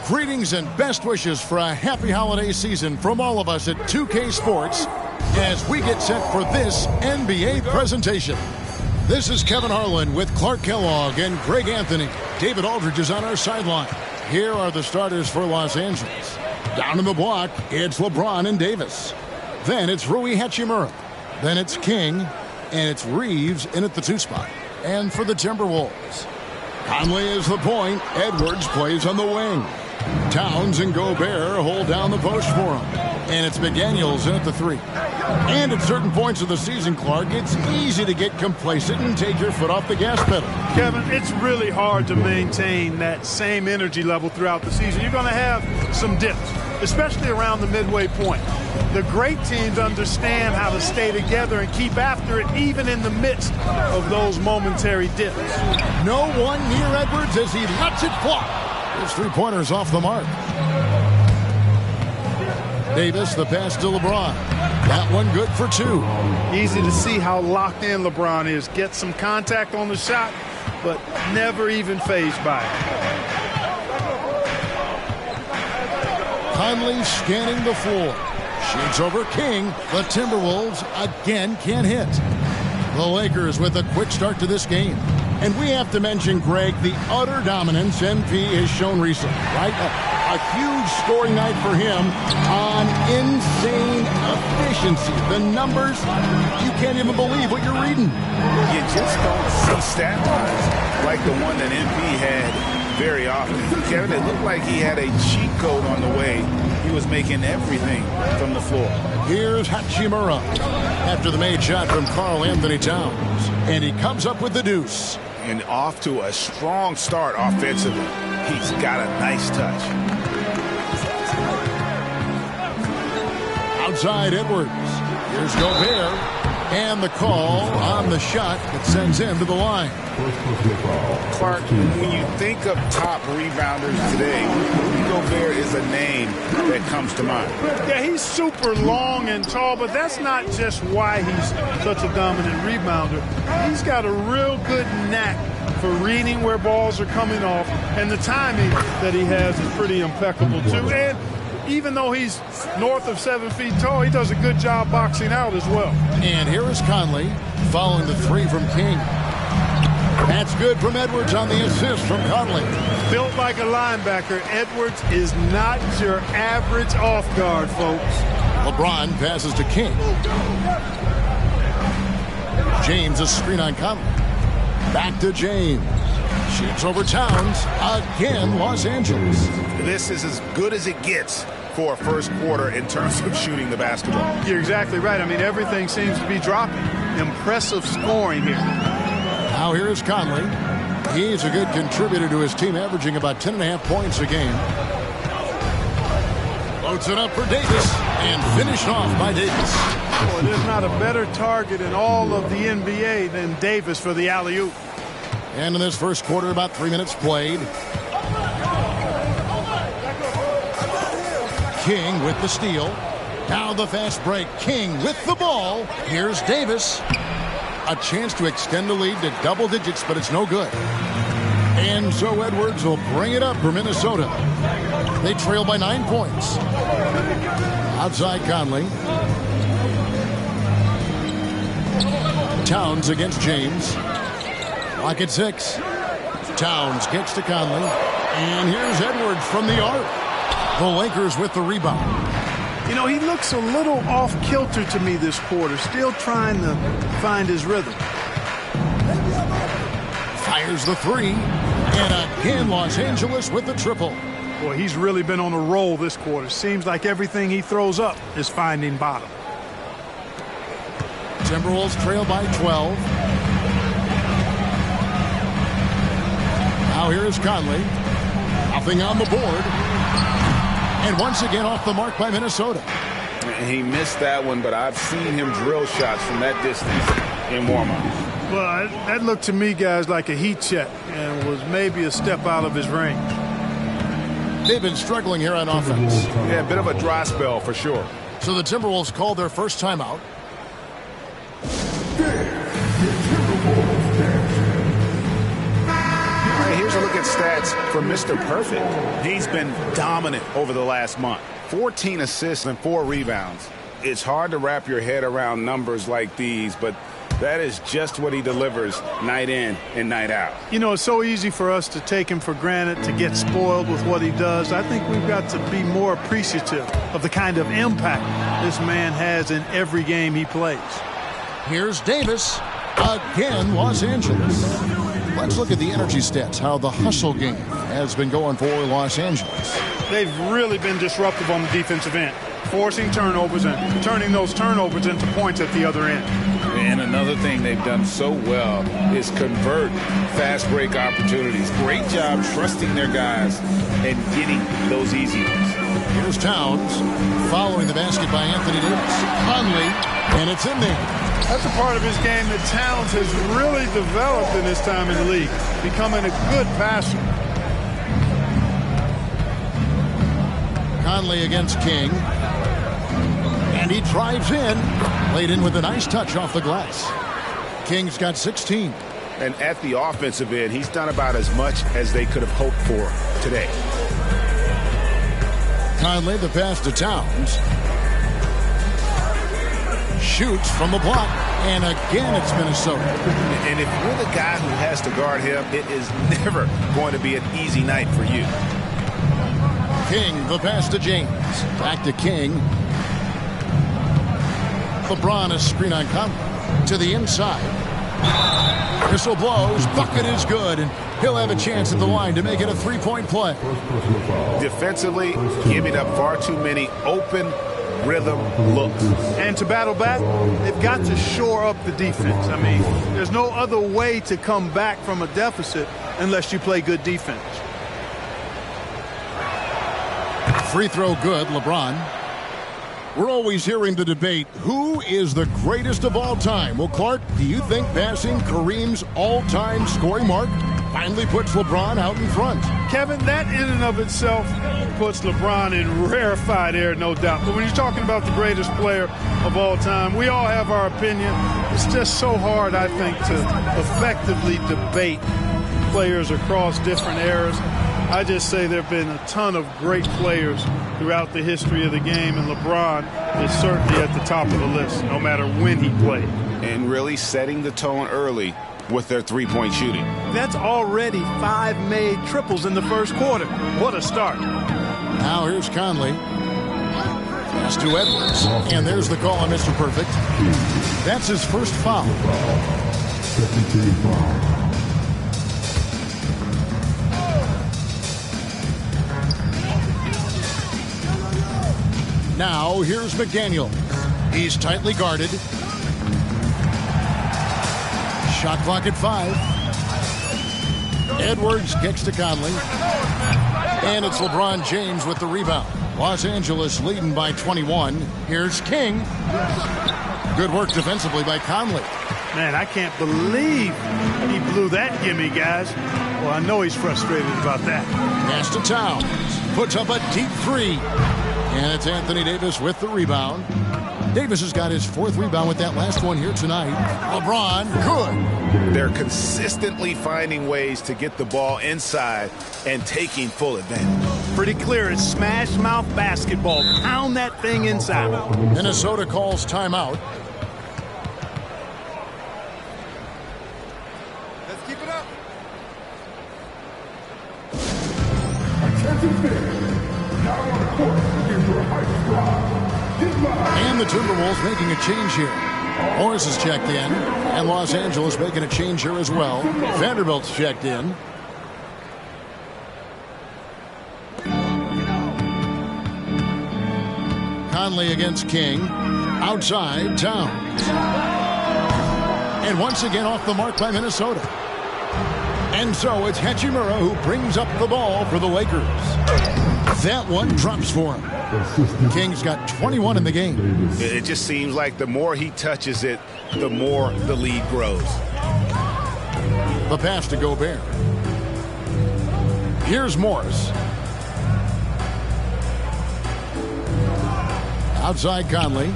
Greetings and best wishes for a happy holiday season from all of us at 2K Sports as we get set for this NBA presentation. This is Kevin Harlan with Clark Kellogg and Greg Anthony. David Aldridge is on our sideline. Here are the starters for Los Angeles. Down in the block, it's LeBron and Davis. Then it's Rui Hachimura. Then it's King. And it's Reeves in at the 2 spot. And for the Timberwolves, Conley is the point. Edwards plays on the wing. Towns and Gobert hold down the post for him. And it's McDaniels in at the 3. And at certain points of the season, Clark, it's easy to get complacent and take your foot off the gas pedal. Kevin, it's really hard to maintain that same energy level throughout the season. You're going to have some dips, especially around the midway point. The great teams understand how to stay together and keep after it even in the midst of those momentary dips. No one near Edwards as he lets it fly. His 3-pointers off the mark. Davis, the pass to LeBron. That one good for 2. Easy to see how locked in LeBron is. Gets some contact on the shot, but never even fazed by it. Conley scanning the floor. Shoots over King. The Timberwolves again can't hit. The Lakers with a quick start to this game. And we have to mention, Greg, the utter dominance MP has shown recently, right? A huge scoring night for him on insane efficiency. The numbers, you can't even believe what you're reading. You just don't see stat lines like the one that MP had very often. Kevin, it looked like he had a cheat code on the way. He was making everything from the floor. Here's Hachimura after the made shot from Karl Anthony Towns. And he comes up with the deuce. And off to a strong start offensively. He's got a nice touch. Outside Edwards. Here's Gobert. And the call on the shot that sends him to the line. Clark, when you think of top rebounders today, Gobert is a name that comes to mind. Yeah, he's super long and tall, but that's not just why he's such a dominant rebounder. He's got a real good knack for reading where balls are coming off, and the timing that he has is pretty impeccable too. And even though he's north of 7 feet tall, he does a good job boxing out as well. And here is Conley following the 3 from King. That's good from Edwards on the assist from Conley. Built like a linebacker, Edwards is not your average off guard, folks. LeBron passes to King. James a screen on Conley. Back to James. Shoots over Towns. Again, Los Angeles. This is as good as it gets for a first quarter in terms of shooting the basketball. You're exactly right. I mean, everything seems to be dropping. Impressive scoring here. Now here's Conley. He's a good contributor to his team, averaging about 10.5 points a game. Floats it up for Davis and finished off by Davis. Boy, there's not a better target in all of the NBA than Davis for the alley-oop. And in this first quarter, about 3 minutes played. King with the steal. Now the fast break. King with the ball. Here's Davis. A chance to extend the lead to double digits, but it's no good. And so Edwards will bring it up for Minnesota. They trail by 9 points. Outside Conley. Towns against James. Lock at 6. Towns kicks to Conley. And here's Edwards from the arc. The Lakers with the rebound. You know, he looks a little off-kilter to me this quarter. Still trying to find his rhythm. Fires the three. And again, Los Angeles with the triple. Boy, he's really been on a roll this quarter. Seems like everything he throws up is finding bottom. Timberwolves trail by 12. Now here's Conley. Nothing on the board. And once again off the mark by Minnesota. He missed that one, but I've seen him drill shots from that distance in warm-ups. Well, that looked to me, guys, like a heat check and was maybe a step out of his range. They've been struggling here on offense. Yeah, a bit of a dry spell for sure. So the Timberwolves called their first timeout. All right, here's a look at stats for Mr. Perfect. He's been dominant over the last month. 14 assists and 4 rebounds. It's hard to wrap your head around numbers like these, but that is just what he delivers night in and night out. You know, it's so easy for us to take him for granted, to get spoiled with what he does. I think we've got to be more appreciative of the kind of impact this man has in every game he plays. Here's Davis. Again, Los Angeles. Let's look at the energy stats, how the hustle game has been going for Los Angeles. They've really been disruptive on the defensive end, forcing turnovers and turning those turnovers into points at the other end. And another thing they've done so well is convert fast break opportunities. Great job trusting their guys and getting those easy ones. Here's Towns following the basket by Anthony Davis. Conley, and it's in there. That's a part of his game that Towns has really developed in his time in the league, becoming a good passer. Conley against King. And he drives in. Laid in with a nice touch off the glass. King's got 16. And at the offensive end, he's done about as much as they could have hoped for today. Conley, the pass to Towns. Shoots from the block. And again, it's Minnesota. And if you're the guy who has to guard him, it is never going to be an easy night for you. King, the pass to James. Back to King. LeBron, a screen on Conley. To the inside. Whistle blows. Bucket is good. And he'll have a chance at the line to make it a three-point play. Defensively, giving up far too many open rhythm looks. And to battle back, they've got to shore up the defense. I mean, there's no other way to come back from a deficit unless you play good defense. Free throw good, LeBron. We're always hearing the debate, who is the greatest of all time? Well, Clark, do you think passing Kareem's all-time scoring mark finally puts LeBron out in front? Kevin, that in and of itself puts LeBron in rarefied air, no doubt. But when you're talking about the greatest player of all time, we all have our opinion. It's just so hard, I think, to effectively debate players across different eras. I just say there have been a ton of great players throughout the history of the game, and LeBron is certainly at the top of the list, no matter when he played. And really setting the tone early with their three-point shooting. That's already 5 made triples in the first quarter. What a start. Now here's Conley. Pass to Edwards. And there's the call on Mr. Perfect. That's his first foul. Now, here's McDaniel. He's tightly guarded. Shot clock at 5. Edwards kicks to Conley. And it's LeBron James with the rebound. Los Angeles leading by 21. Here's King. Good work defensively by Conley. Man, I can't believe he blew that gimme, guys. Well, I know he's frustrated about that. Pass to Towns. Puts up a deep 3. And it's Anthony Davis with the rebound. Davis has got his 4th rebound with that last one here tonight. LeBron, good. They're consistently finding ways to get the ball inside and taking full advantage. Pretty clear, it's smash mouth basketball. Pound that thing inside. Minnesota calls timeout. Let's keep it up. And the Timberwolves making a change here. Morris is checked in, and Los Angeles making a change here as well. Vanderbilt's checked in. Conley against King. Outside, Towns. And once again off the mark by Minnesota. And so it's Hachimura who brings up the ball for the Lakers. That one drops for him. King's got 21 in the game. It just seems like the more he touches it, the more the lead grows. The pass to Gobert. Here's Morris. Outside Conley.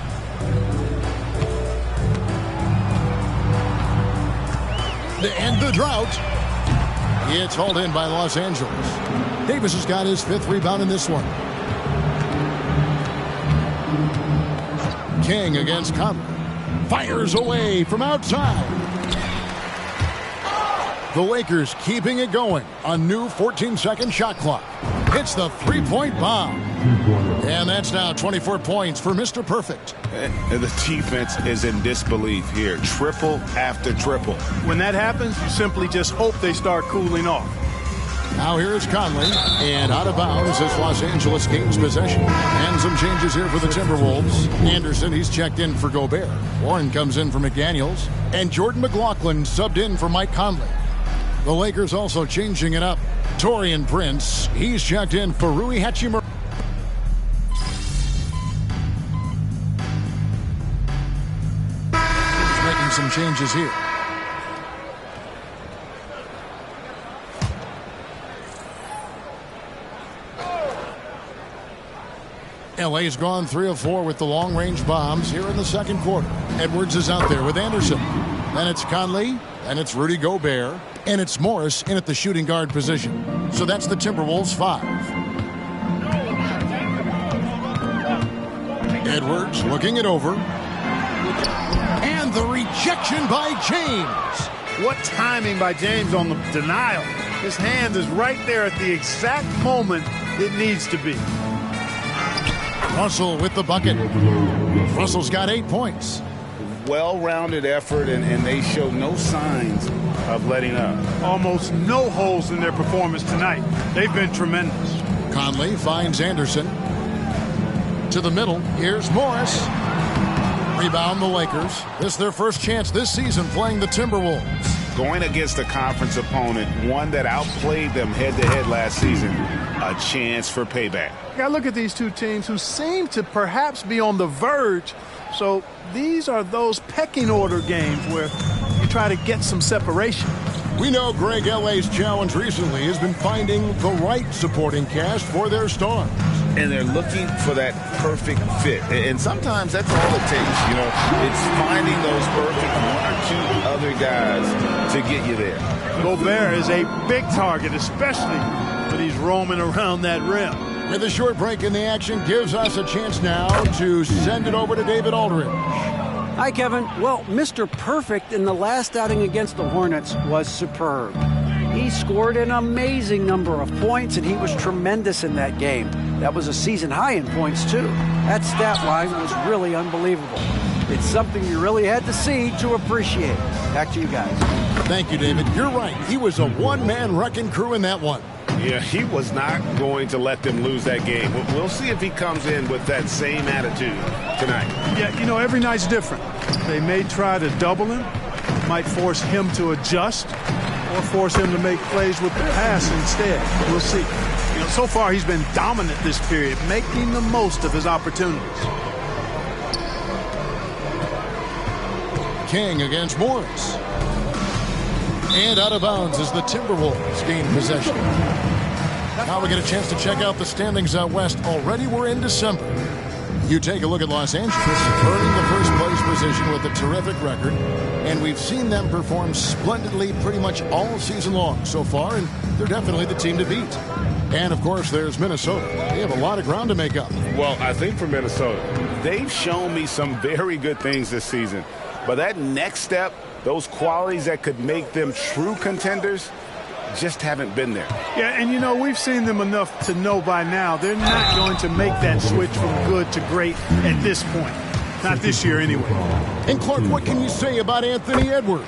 To end the drought. It's hauled in by Los Angeles. Davis has got his 5th rebound in this one. King against Conley. Fires away from outside. The Lakers keeping it going. A new 14-second shot clock. Hits the three-point bomb. And that's now 24 points for Mr. Perfect. And the defense is in disbelief here. Triple after triple. When that happens, you simply just hope they start cooling off. Now here's Conley, and out of bounds as Los Angeles gains possession. And some changes here for the Timberwolves. Anderson, he's checked in for Gobert. Warren comes in for McDaniels. And Jordan McLaughlin subbed in for Mike Conley. The Lakers also changing it up. Taurean Prince, he's checked in for Rui Hachimura. He's making some changes here. LA's gone 3 of 4 with the long-range bombs here in the second quarter. Edwards is out there with Anderson. Then it's Conley, and it's Rudy Gobert, and it's Morris in at the shooting guard position. So that's the Timberwolves 5. Edwards looking it over. And the rejection by James. What timing by James on the denial. His hand is right there at the exact moment it needs to be. Russell with the bucket. Russell's got 8 points. Well-rounded effort, and they show no signs of letting up. Almost no holes in their performance tonight. They've been tremendous. Conley finds Anderson. To the middle. Here's Morris. Rebound the Lakers. This is their first chance this season playing the Timberwolves. Going against a conference opponent, one that outplayed them head-to-head last season. A chance for payback. You gotta look at these two teams who seem to perhaps be on the verge. So these are those pecking order games where you try to get some separation. We know Greg LA's challenge recently has been finding the right supporting cast for their stars. And they're looking for that perfect fit. And sometimes that's all it takes. You know, it's finding those perfect 1 or 2 other guys to get you there. Gobert is a big target, especially when he's roaming around that rim. With a short break in the action gives us a chance now to send it over to David Aldridge. Hi, Kevin. Well, Mr. Perfect in the last outing against the Hornets was superb. He scored an amazing number of points, and he was tremendous in that game. That was a season high in points, too. That stat line was really unbelievable. It's something you really had to see to appreciate. Back to you guys. Thank you, David. You're right. He was a one-man wrecking crew in that one. Yeah, he was not going to let them lose that game. We'll see if he comes in with that same attitude tonight. Yeah, you know, every night's different. They may try to double him, might force him to adjust, or force him to make plays with the pass instead. We'll see. You know, so far he's been dominant this period, making the most of his opportunities. King against Morris. And out of bounds as the Timberwolves gain possession. Now we get a chance to check out the standings out west. Already we're in December. You take a look at Los Angeles, earning the first place position with a terrific record. And we've seen them perform splendidly pretty much all season long so far, and they're definitely the team to beat. And, of course, there's Minnesota. They have a lot of ground to make up. Well, I think for Minnesota, they've shown me some very good things this season. But that next step, those qualities that could make them true contenders, just haven't been there. Yeah, and you know, we've seen them enough to know by now they're not going to make that switch from good to great at this point. Not this year, anyway. And, Clark, what can you say about Anthony Edwards?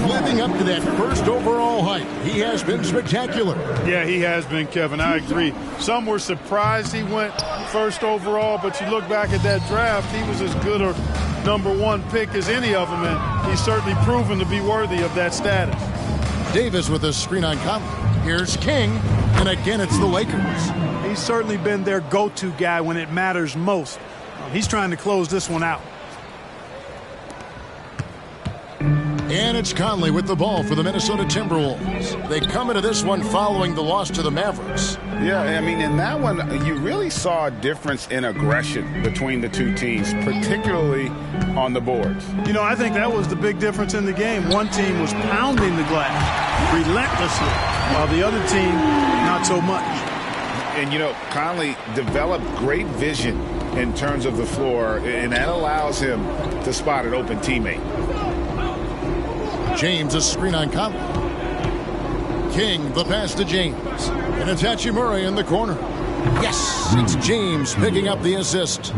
Living up to that first overall hype, he has been spectacular. Yeah, he has been, Kevin. I agree. Some were surprised he went first overall, but you look back at that draft, he was as good a #1 pick as any of them, and he's certainly proven to be worthy of that status. Davis with a screen on Conley. Here's King, and again it's the Lakers. He's certainly been their go-to guy when it matters most. He's trying to close this one out. And it's Conley with the ball for the Minnesota Timberwolves. They come into this one following the loss to the Mavericks. Yeah, I mean, in that one, you really saw a difference in aggression between the two teams, particularly on the boards. You know, I think that was the big difference in the game. One team was pounding the glass relentlessly, while the other team, not so much. And, you know, Conley developed great vision in terms of the floor, and that allows him to spot an open teammate. James, a screen on Conley. King, the pass to James. And it's Hachimura in the corner. Yes, it's James picking up the assist.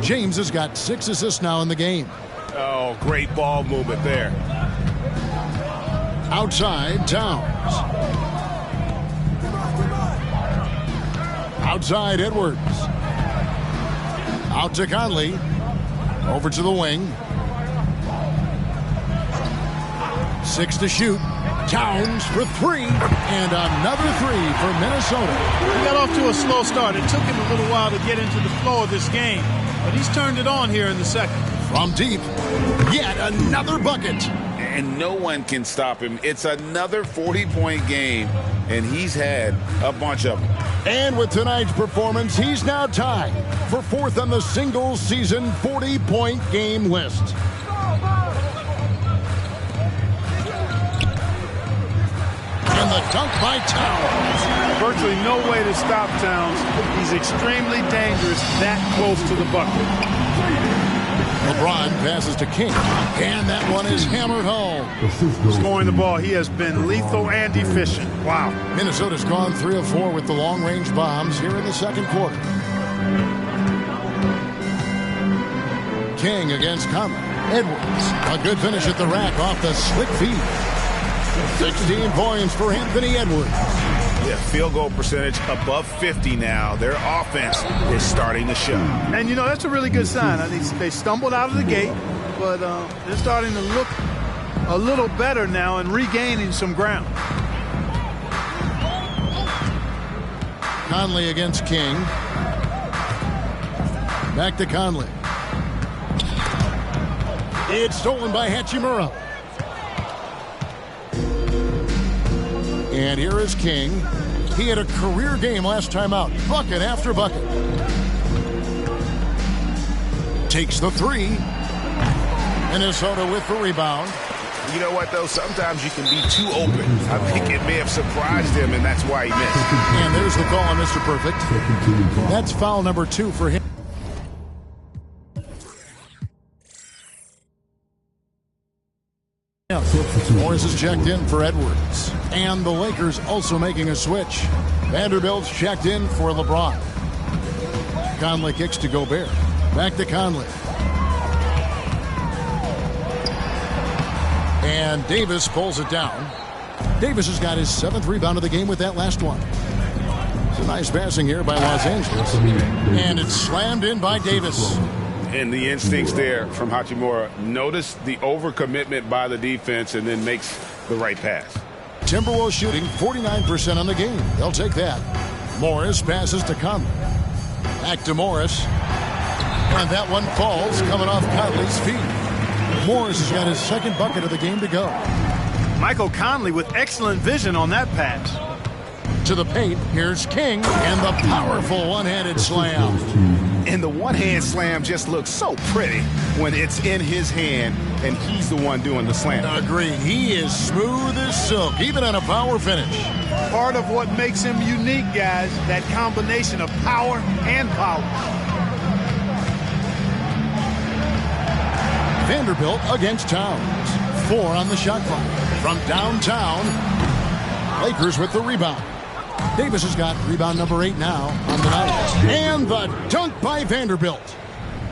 James has got 6 assists now in the game. Oh, great ball movement there. Outside, Towns. Outside, Edwards. Out to Conley. Over to the wing. 6 to shoot. Towns for 3. And another 3 for Minnesota. He got off to a slow start. It took him a little while to get into the flow of this game. But he's turned it on here in the second. From deep. Yet another bucket. And no one can stop him. It's another 40-point game, and he's had a bunch of them. And with tonight's performance, he's now tied for 4th on the single season 40-point game list. And the dunk by Towns. Virtually no way to stop Towns. He's extremely dangerous that close to the bucket. LeBron passes to King, and that one is hammered home. Scoring the ball, he has been lethal and efficient. Wow. Minnesota's gone 3 of 4 with the long-range bombs here in the second quarter. King against Conley. Edwards, a good finish at the rack off the slick feed. 16 points for Anthony Edwards. Yeah, field goal percentage above 50 now. Their offense is starting to show. And, you know, that's a really good sign. I think they stumbled out of the gate, but they're starting to look a little better now and regaining some ground. Conley against King. Back to Conley. It's stolen by Hachimura. And here is King. He had a career game last time out. Bucket after bucket. Takes the 3. Minnesota with the rebound. You know what, though? Sometimes you can be too open. I think it may have surprised him, and that's why he missed. And there's the call on Mr. Perfect. That's foul number 2 for him. Morris is checked in for Edwards. And the Lakers also making a switch. Vanderbilt's checked in for LeBron. Conley kicks to Gobert. Back to Conley. And Davis pulls it down. Davis has got his 7th rebound of the game with that last one. It's a nice passing here by Los Angeles. And it's slammed in by Davis. And the instincts there from Hachimura. Notice the overcommitment by the defense and then makes the right pass. Timberwolves shooting 49% on the game. They'll take that. Morris passes to Conley. Back to Morris. And that one falls coming off Conley's feet. Morris has got his 2nd bucket of the game to go. Michael Conley with excellent vision on that pass. To the paint, here's King, and the powerful one-handed slam. And the one-hand slam just looks so pretty when it's in his hand and he's the one doing the slam. Agreed. He is smooth as silk, even on a power finish. Part of what makes him unique, guys, that combination of power and power. Vanderbilt against Towns. 4 on the shot clock. From downtown. Lakers with the rebound. Davis has got rebound number 8 now on the night. And the dunk by Vanderbilt.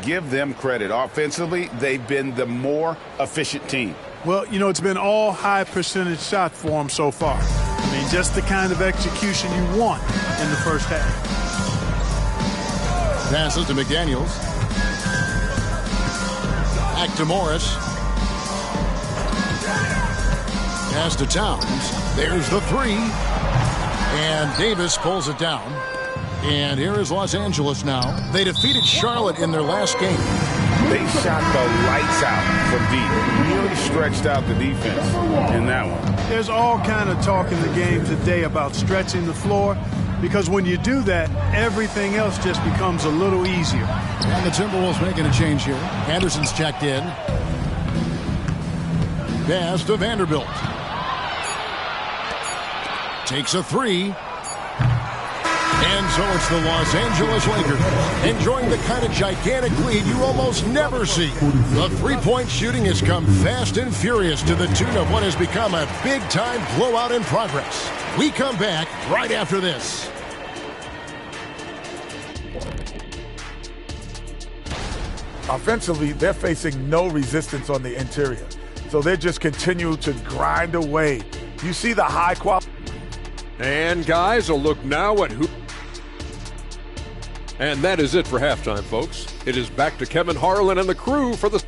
Give them credit. Offensively, they've been the more efficient team. Well, you know, it's been all high percentage shot for them so far. I mean, just the kind of execution you want in the first half. Passes to McDaniels. Back to Morris. Pass to Towns. There's the 3. And Davis pulls it down. And here is Los Angeles now. They defeated Charlotte in their last game. They shot the lights out from deep. Really stretched out the defense in that one. There's all kind of talk in the game today about stretching the floor, because when you do that, everything else just becomes a little easier. And the Timberwolves making a change here. Anderson's checked in. Pass to Vanderbilt. Takes a 3. And so it's the Los Angeles Lakers enjoying the kind of gigantic lead you almost never see. The three-point shooting has come fast and furious to the tune of what has become a big-time blowout in progress. We come back right after this. Offensively, they're facing no resistance on the interior. So they just continue to grind away. You see the high quality. And guys, a look now at who. And that is it for halftime, folks. It is back to Kevin Harlan and the crew for the.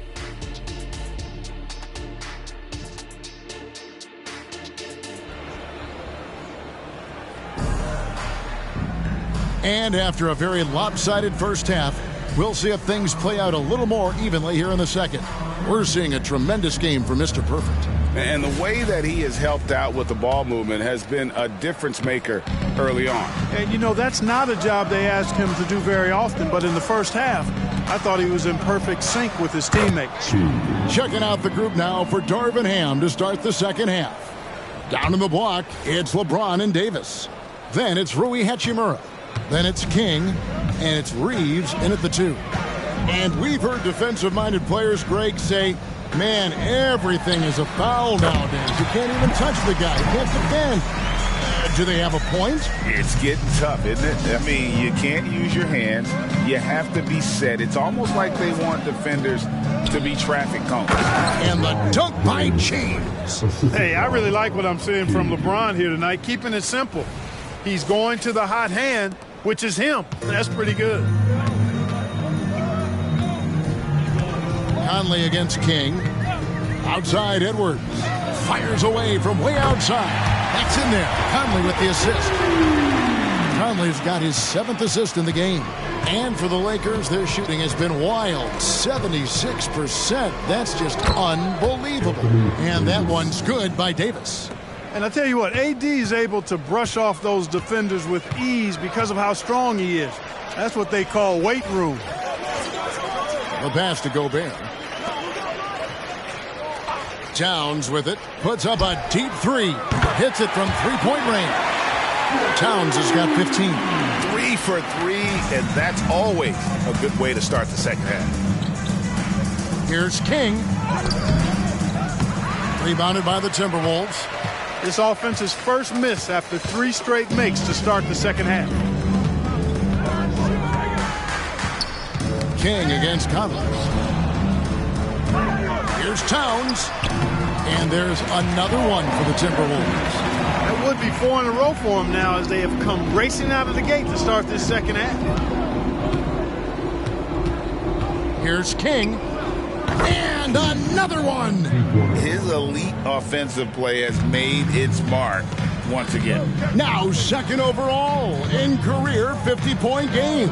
And after a very lopsided first half, we'll see if things play out a little more evenly here in the second. We're seeing a tremendous game from Mr. Perfect. And the way that he has helped out with the ball movement has been a difference maker early on. And, you know, that's not a job they ask him to do very often, but in the first half, I thought he was in perfect sync with his teammates. Checking out the group now for Darvin Ham to start the second half. Down in the block, it's LeBron and Davis. Then it's Rui Hachimura. Then it's King, and it's Reeves in at the 2. And we've heard defensive-minded players, Greg, say, man, everything is a foul nowadays. You can't even touch the guy. You can't defend. Do they have a point? It's getting tough, isn't it? I mean, you can't use your hands. You have to be set. It's almost like they want defenders to be traffic cones. And the dunk by James. Hey, I really like what I'm seeing from LeBron here tonight, keeping it simple. He's going to the hot hand, which is him. That's pretty good. Conley against King. Outside, Edwards. Fires away from way outside. That's in there. Conley with the assist. Conley's got his 7th assist in the game. And for the Lakers, their shooting has been wild. 76%. That's just unbelievable. And that one's good by Davis. And I tell you what, AD is able to brush off those defenders with ease because of how strong he is. That's what they call weight room. The pass to Gobert. Towns with it. Puts up a deep 3. Hits it from three-point range. Towns has got 15. 3 for 3, and that's always a good way to start the second half. Here's King. Rebounded by the Timberwolves. This offense's first miss after 3 straight makes to start the second half. King against Conley. Here's Towns. And there's another one for the Timberwolves. That would be 4 in a row for them now as they have come racing out of the gate to start this second half. Here's King. And another one. His elite offensive play has made its mark once again. Now second overall in career 50-point games.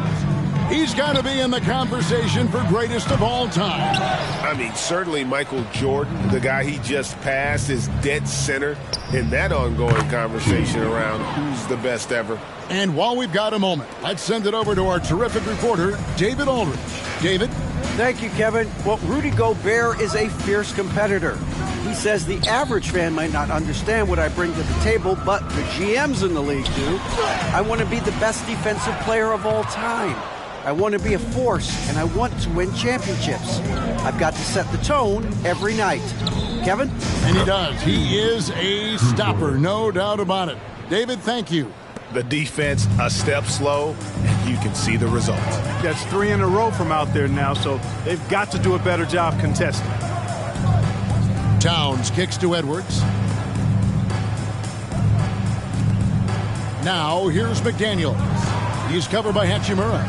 He's got to be in the conversation for greatest of all time. I mean, certainly Michael Jordan, the guy he just passed, is dead center in that ongoing conversation around who's the best ever. And while we've got a moment, let's send it over to our terrific reporter, David Aldridge. David? Thank you, Kevin. Well, Rudy Gobert is a fierce competitor. He says the average fan might not understand what I bring to the table, but the GMs in the league do. I want to be the best defensive player of all time. I want to be a force, and I want to win championships. I've got to set the tone every night. Kevin? And he does. He is a stopper, no doubt about it. David, thank you. The defense a step slow, and you can see the results. That's 3 in a row from out there now, so they've got to do a better job contesting. Towns kicks to Edwards. Now here's McDaniels. He's covered by Hachimura.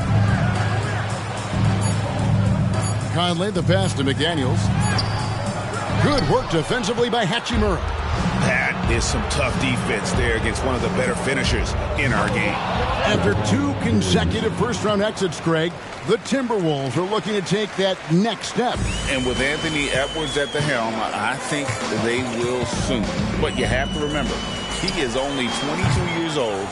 Conley, the pass to McDaniels. Good work defensively by Hachimura. That is some tough defense there against one of the better finishers in our game. After 2 consecutive first-round exits, Greg, the Timberwolves are looking to take that next step. And with Anthony Edwards at the helm, I think they will soon. But you have to remember, he is only 22 years old.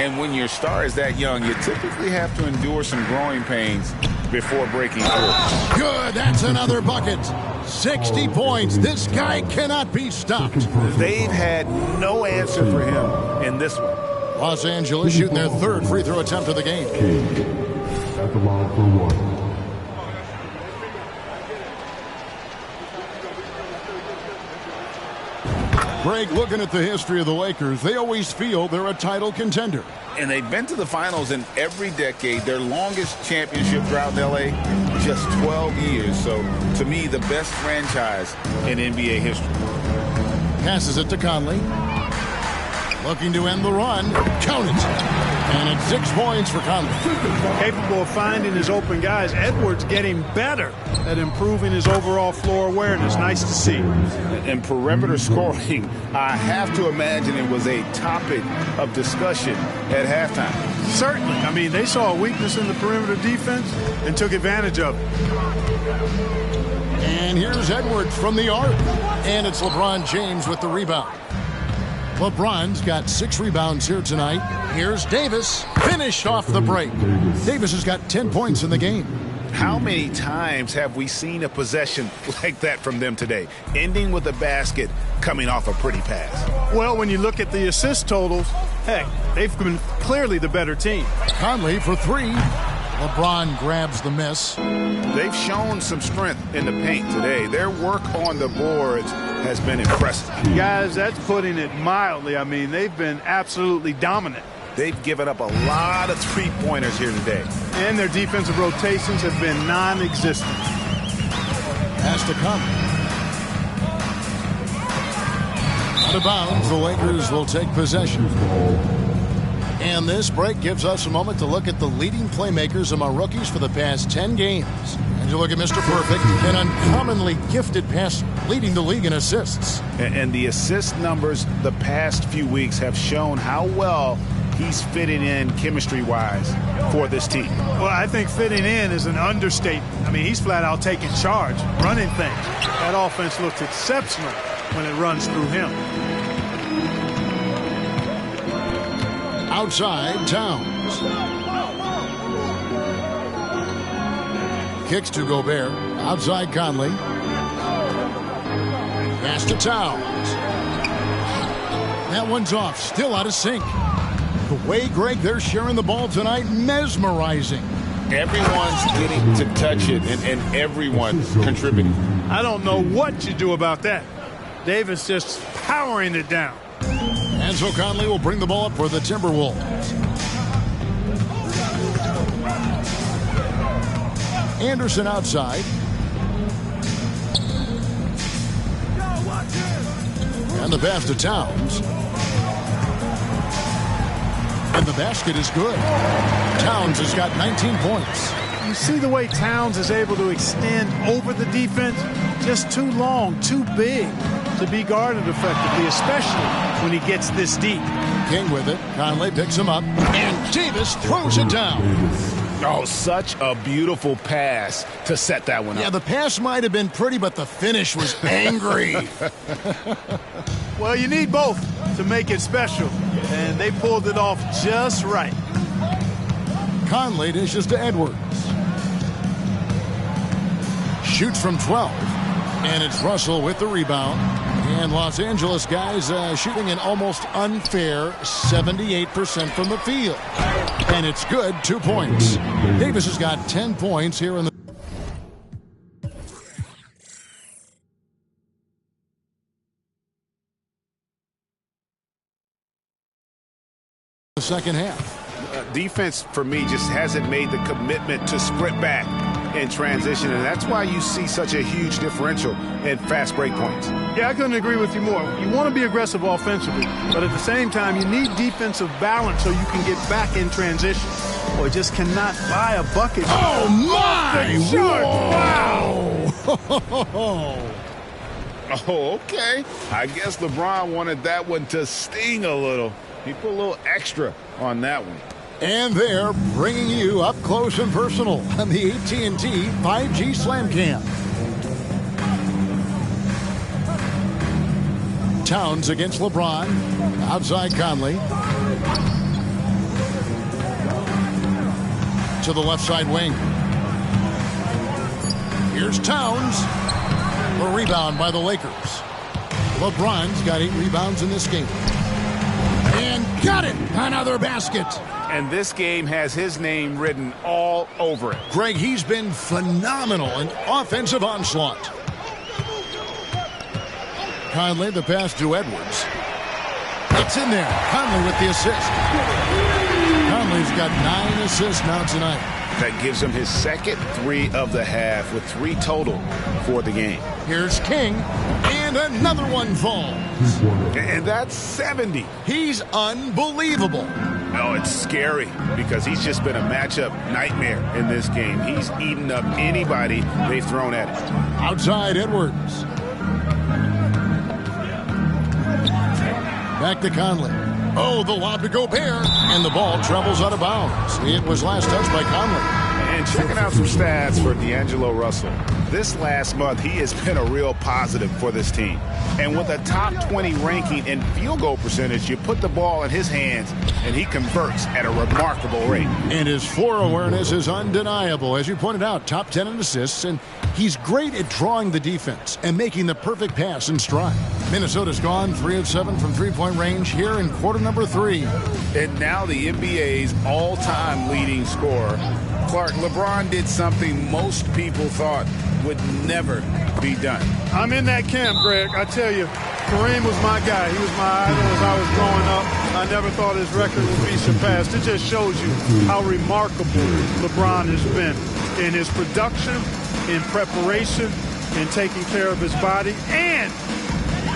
And when your star is that young, you typically have to endure some growing pains before breaking through. Good, that's another bucket. 60 points. This guy cannot be stopped. They've had no answer for him in this one. Los Angeles shooting their 3rd free throw attempt of the game. At the line for 1. Greg, looking at the history of the Lakers, they always feel they're a title contender. And they've been to the finals in every decade. Their longest championship drought in L.A., just 12 years. So, to me, the best franchise in NBA history. Passes it to Conley. Looking to end the run. Count it. And it's 6 points for Conley. Capable of finding his open guys. Edwards getting better at improving his overall floor awareness. Nice to see. And perimeter scoring, I have to imagine it was a topic of discussion at halftime. Certainly. I mean, they saw a weakness in the perimeter defense and took advantage of it. And here's Edwards from the arc. And it's LeBron James with the rebound. LeBron's got 6 rebounds here tonight. Here's Davis, finished off the break. Davis has got 10 points in the game. How many times have we seen a possession like that from them today, ending with a basket coming off a pretty pass? Well, when you look at the assist totals, heck, they've been clearly the better team. Conley for 3. LeBron grabs the miss. They've shown some strength in the paint today. Their work on the boards has been impressive. Guys, that's putting it mildly. I mean, they've been absolutely dominant. They've given up a lot of three-pointers here today. And their defensive rotations have been non-existent. Has to come. Out of bounds, the Lakers will take possession. And this break gives us a moment to look at the leading playmakers among rookies for the past 10 games. And you look at Mr. Perfect, an uncommonly gifted passer, leading the league in assists. And the assist numbers the past few weeks have shown how well he's fitting in chemistry-wise for this team. Well, I think fitting in is an understatement. I mean, he's flat out taking charge, running things. That offense looks exceptional when it runs through him. Outside, Towns. Kicks to Gobert. Outside, Conley. Pass to Towns. That one's off. Still out of sync. The way, Greg, they're sharing the ball tonight, mesmerizing. Everyone's getting to touch it, and everyone's contributing. I don't know what you do about that. Davis just powering it down. And so Conley will bring the ball up for the Timberwolves. Anderson outside. And the pass to Towns. And the basket is good. Towns has got 19 points. You see the way Towns is able to extend over the defense? Just too long, too big to be guarded effectively, especially when he gets this deep. King with it. Conley picks him up. And Davis throws it down. Oh, such a beautiful pass to set that one up. Yeah, the pass might have been pretty, but the finish was angry. Well, you need both to make it special, and they pulled it off just right. Conley dishes to Edwards. Shoots from 12. And it's Russell with the rebound. And Los Angeles guys shooting an almost unfair 78% from the field. And it's good, 2 points. Davis has got 10 points here in the second half. Defense, for me, just hasn't made the commitment to sprint back in transition, and that's why you see such a huge differential in fast break points. Yeah, I couldn't agree with you more. You want to be aggressive offensively, but at the same time, you need defensive balance so you can get back in transition. Or just cannot buy a bucket. Oh, my! Wow! Oh, okay. I guess LeBron wanted that one to sting a little. He put a little extra on that one. And they're bringing you up close and personal on the AT&T 5G Slam Cam. Towns against LeBron. Outside Conley. To the left side wing. Here's Towns. A rebound by the Lakers. LeBron's got 8 rebounds in this game. And got it! Another basket. And this game has his name written all over it. Greg, he's been phenomenal in offensive onslaught. Conley, the pass to Edwards. It's in there. Conley with the assist. Conley's got 9 assists now tonight. That gives him his second 3 of the half with 3 total for the game. Here's King, and another one falls. And that's 70. He's unbelievable. No, it's scary because he's just been a matchup nightmare in this game. He's eaten up anybody they've thrown at him. Outside Edwards. Back to Conley. Oh, the lob to Gobert, and the ball travels out of bounds. It was last touched by Conley. And checking out some stats for D'Angelo Russell. This last month, he has been a real positive for this team. And with a top 20 ranking in field goal percentage, you put the ball in his hands, and he converts at a remarkable rate. And his floor awareness is undeniable. As you pointed out, top 10 in assists, and he's great at drawing the defense and making the perfect pass in stride. Minnesota's gone 3 of 7 from three-point range here in quarter number 3. And now the NBA's all-time leading scorer. Clark, LeBron did something most people thought would never be done. I'm in that camp, Greg. I tell you, Kareem was my guy. He was my idol as I was growing up. I never thought his record would be surpassed. It just shows you how remarkable LeBron has been in his production, in preparation, in taking care of his body. And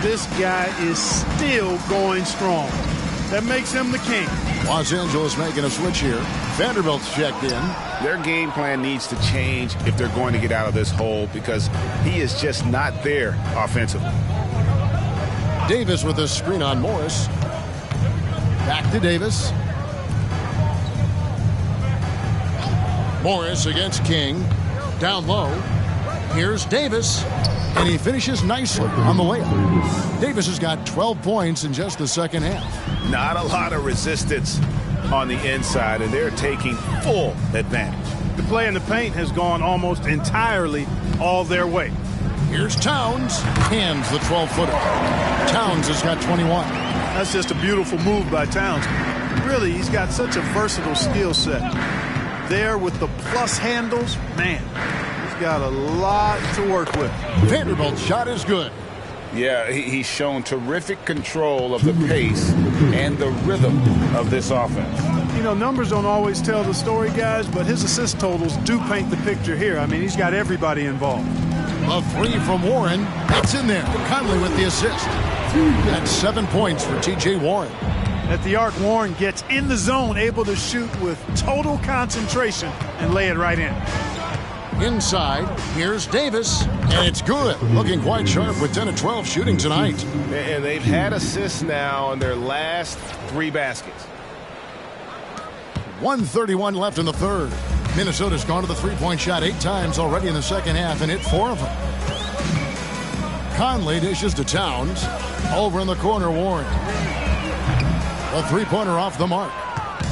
this guy is still going strong. That makes him the king. Los Angeles making a switch here. Vanderbilt's checked in. Their game plan needs to change if they're going to get out of this hole because he is just not there offensively. Davis with a screen on Morris. Back to Davis. Morris against King. Down low. Here's Davis. And he finishes nicely on the layup. Davis has got 12 points in just the second half. Not a lot of resistance on the inside, and they're taking full advantage. The play in the paint has gone almost entirely all their way. Here's Towns. Hands the 12-footer. Towns has got 21. That's just a beautiful move by Towns. Really, he's got such a versatile skill set. There with the plus handles, man, he's got a lot to work with. Vanderbilt's shot is good. Yeah, he's shown terrific control of the pace and the rhythm of this offense. You know, numbers don't always tell the story, guys, but his assist totals do paint the picture here. I mean, he's got everybody involved. A 3 from Warren. That's in there. Conley with the assist. That's 7 points for T.J. Warren. At the arc, Warren gets in the zone, able to shoot with total concentration and lay it right in. Inside, here's Davis, and it's good. Looking quite sharp with 10 of 12 shooting tonight. And they've had assists now in their last 3 baskets. 1:31 left in the third. Minnesota's gone to the three-point shot 8 times already in the second half and hit 4 of them. Conley dishes to Towns. Over in the corner, Warren. A three-pointer off the mark.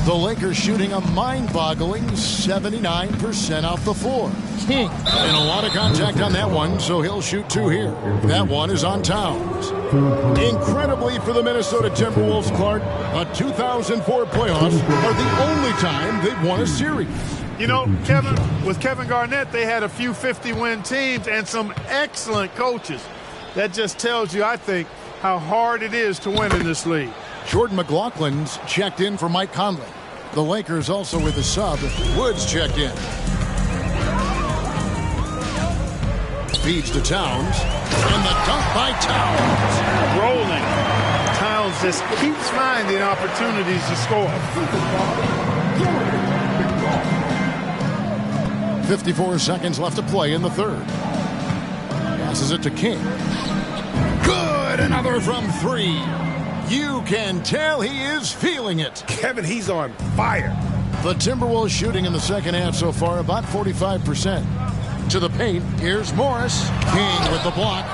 The Lakers shooting a mind-boggling 79% off the floor. King. And a lot of contact on that one, so he'll shoot 2 here. That one is on Towns. Incredibly for the Minnesota Timberwolves, Clark, a 2004 playoffs are the only time they've won a series. You know, Kevin, with Kevin Garnett, they had a few 50-win teams and some excellent coaches. That just tells you, I think, how hard it is to win in this league. Jordan McLaughlin's checked in for Mike Conley. The Lakers also with a sub. Woods checked in. Feeds to Towns. And the dunk by Towns. Rolling. Towns just keeps finding opportunities to score. 54 seconds left to play in the third. Passes it to King. Good! Another from three. You can tell he is feeling it. Kevin, he's on fire. The Timberwolves shooting in the second half so far about 45%. To the paint. Here's Morris. King with the block.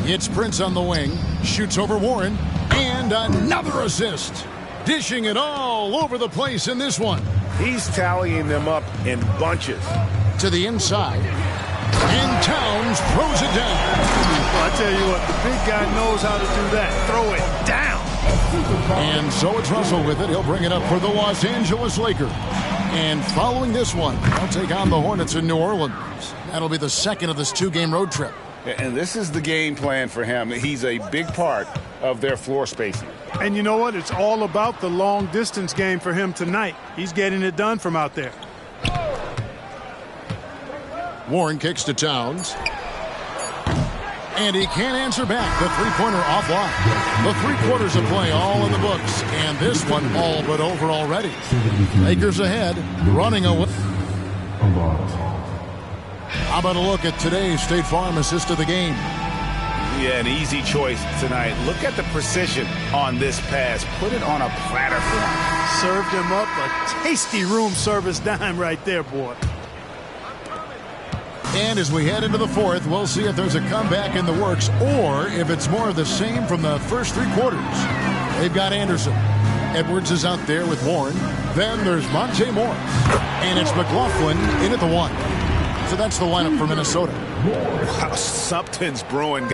It's Prince on the wing. Shoots over Warren. And another assist. Dishing it all over the place in this one. He's tallying them up in bunches. To the inside. And Towns throws it down. Well, I tell you what, the big guy knows how to do that. Throw it down. And so it's Russell with it. He'll bring it up for the Los Angeles Lakers. And following this one, they'll take on the Hornets in New Orleans. That'll be the second of this two-game road trip. And this is the game plan for him. He's a big part of their floor spacing. And you know what? It's all about the long-distance game for him tonight. He's getting it done from out there. Warren kicks to Towns. And he can't answer back. The three-pointer offline. The 3 quarters of play all in the books. And this one all but over already. Lakers ahead, running away. How about a look at today's State Farm assist of the game? Yeah, an easy choice tonight. Look at the precision on this pass. Put it on a platter for him. Served him up a tasty room service dime right there, boy. And as we head into the fourth, we'll see if there's a comeback in the works or if it's more of the same from the first 3 quarters. They've got Anderson. Edwards is out there with Warren. Then there's Monte Morris. And it's McLaughlin in at the 1. So that's the lineup for Minnesota. Wow, something's brewing,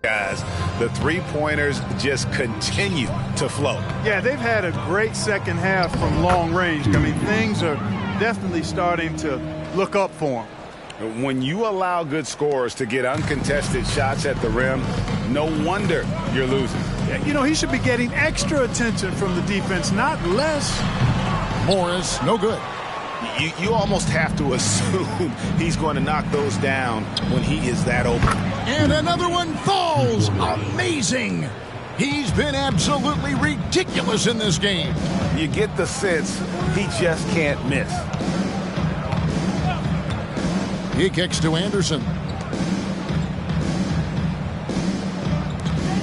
guys. The three-pointers just continue to flow. Yeah, they've had a great second half from long range. I mean, things are definitely starting to look up for them. When you allow good scorers to get uncontested shots at the rim, no wonder you're losing. You know, he should be getting extra attention from the defense, not less. Morris, no good. You almost have to assume he's going to knock those down when he is that open. And another one falls. Amazing. He's been absolutely ridiculous in this game. You get the sense he just can't miss. He kicks to Anderson.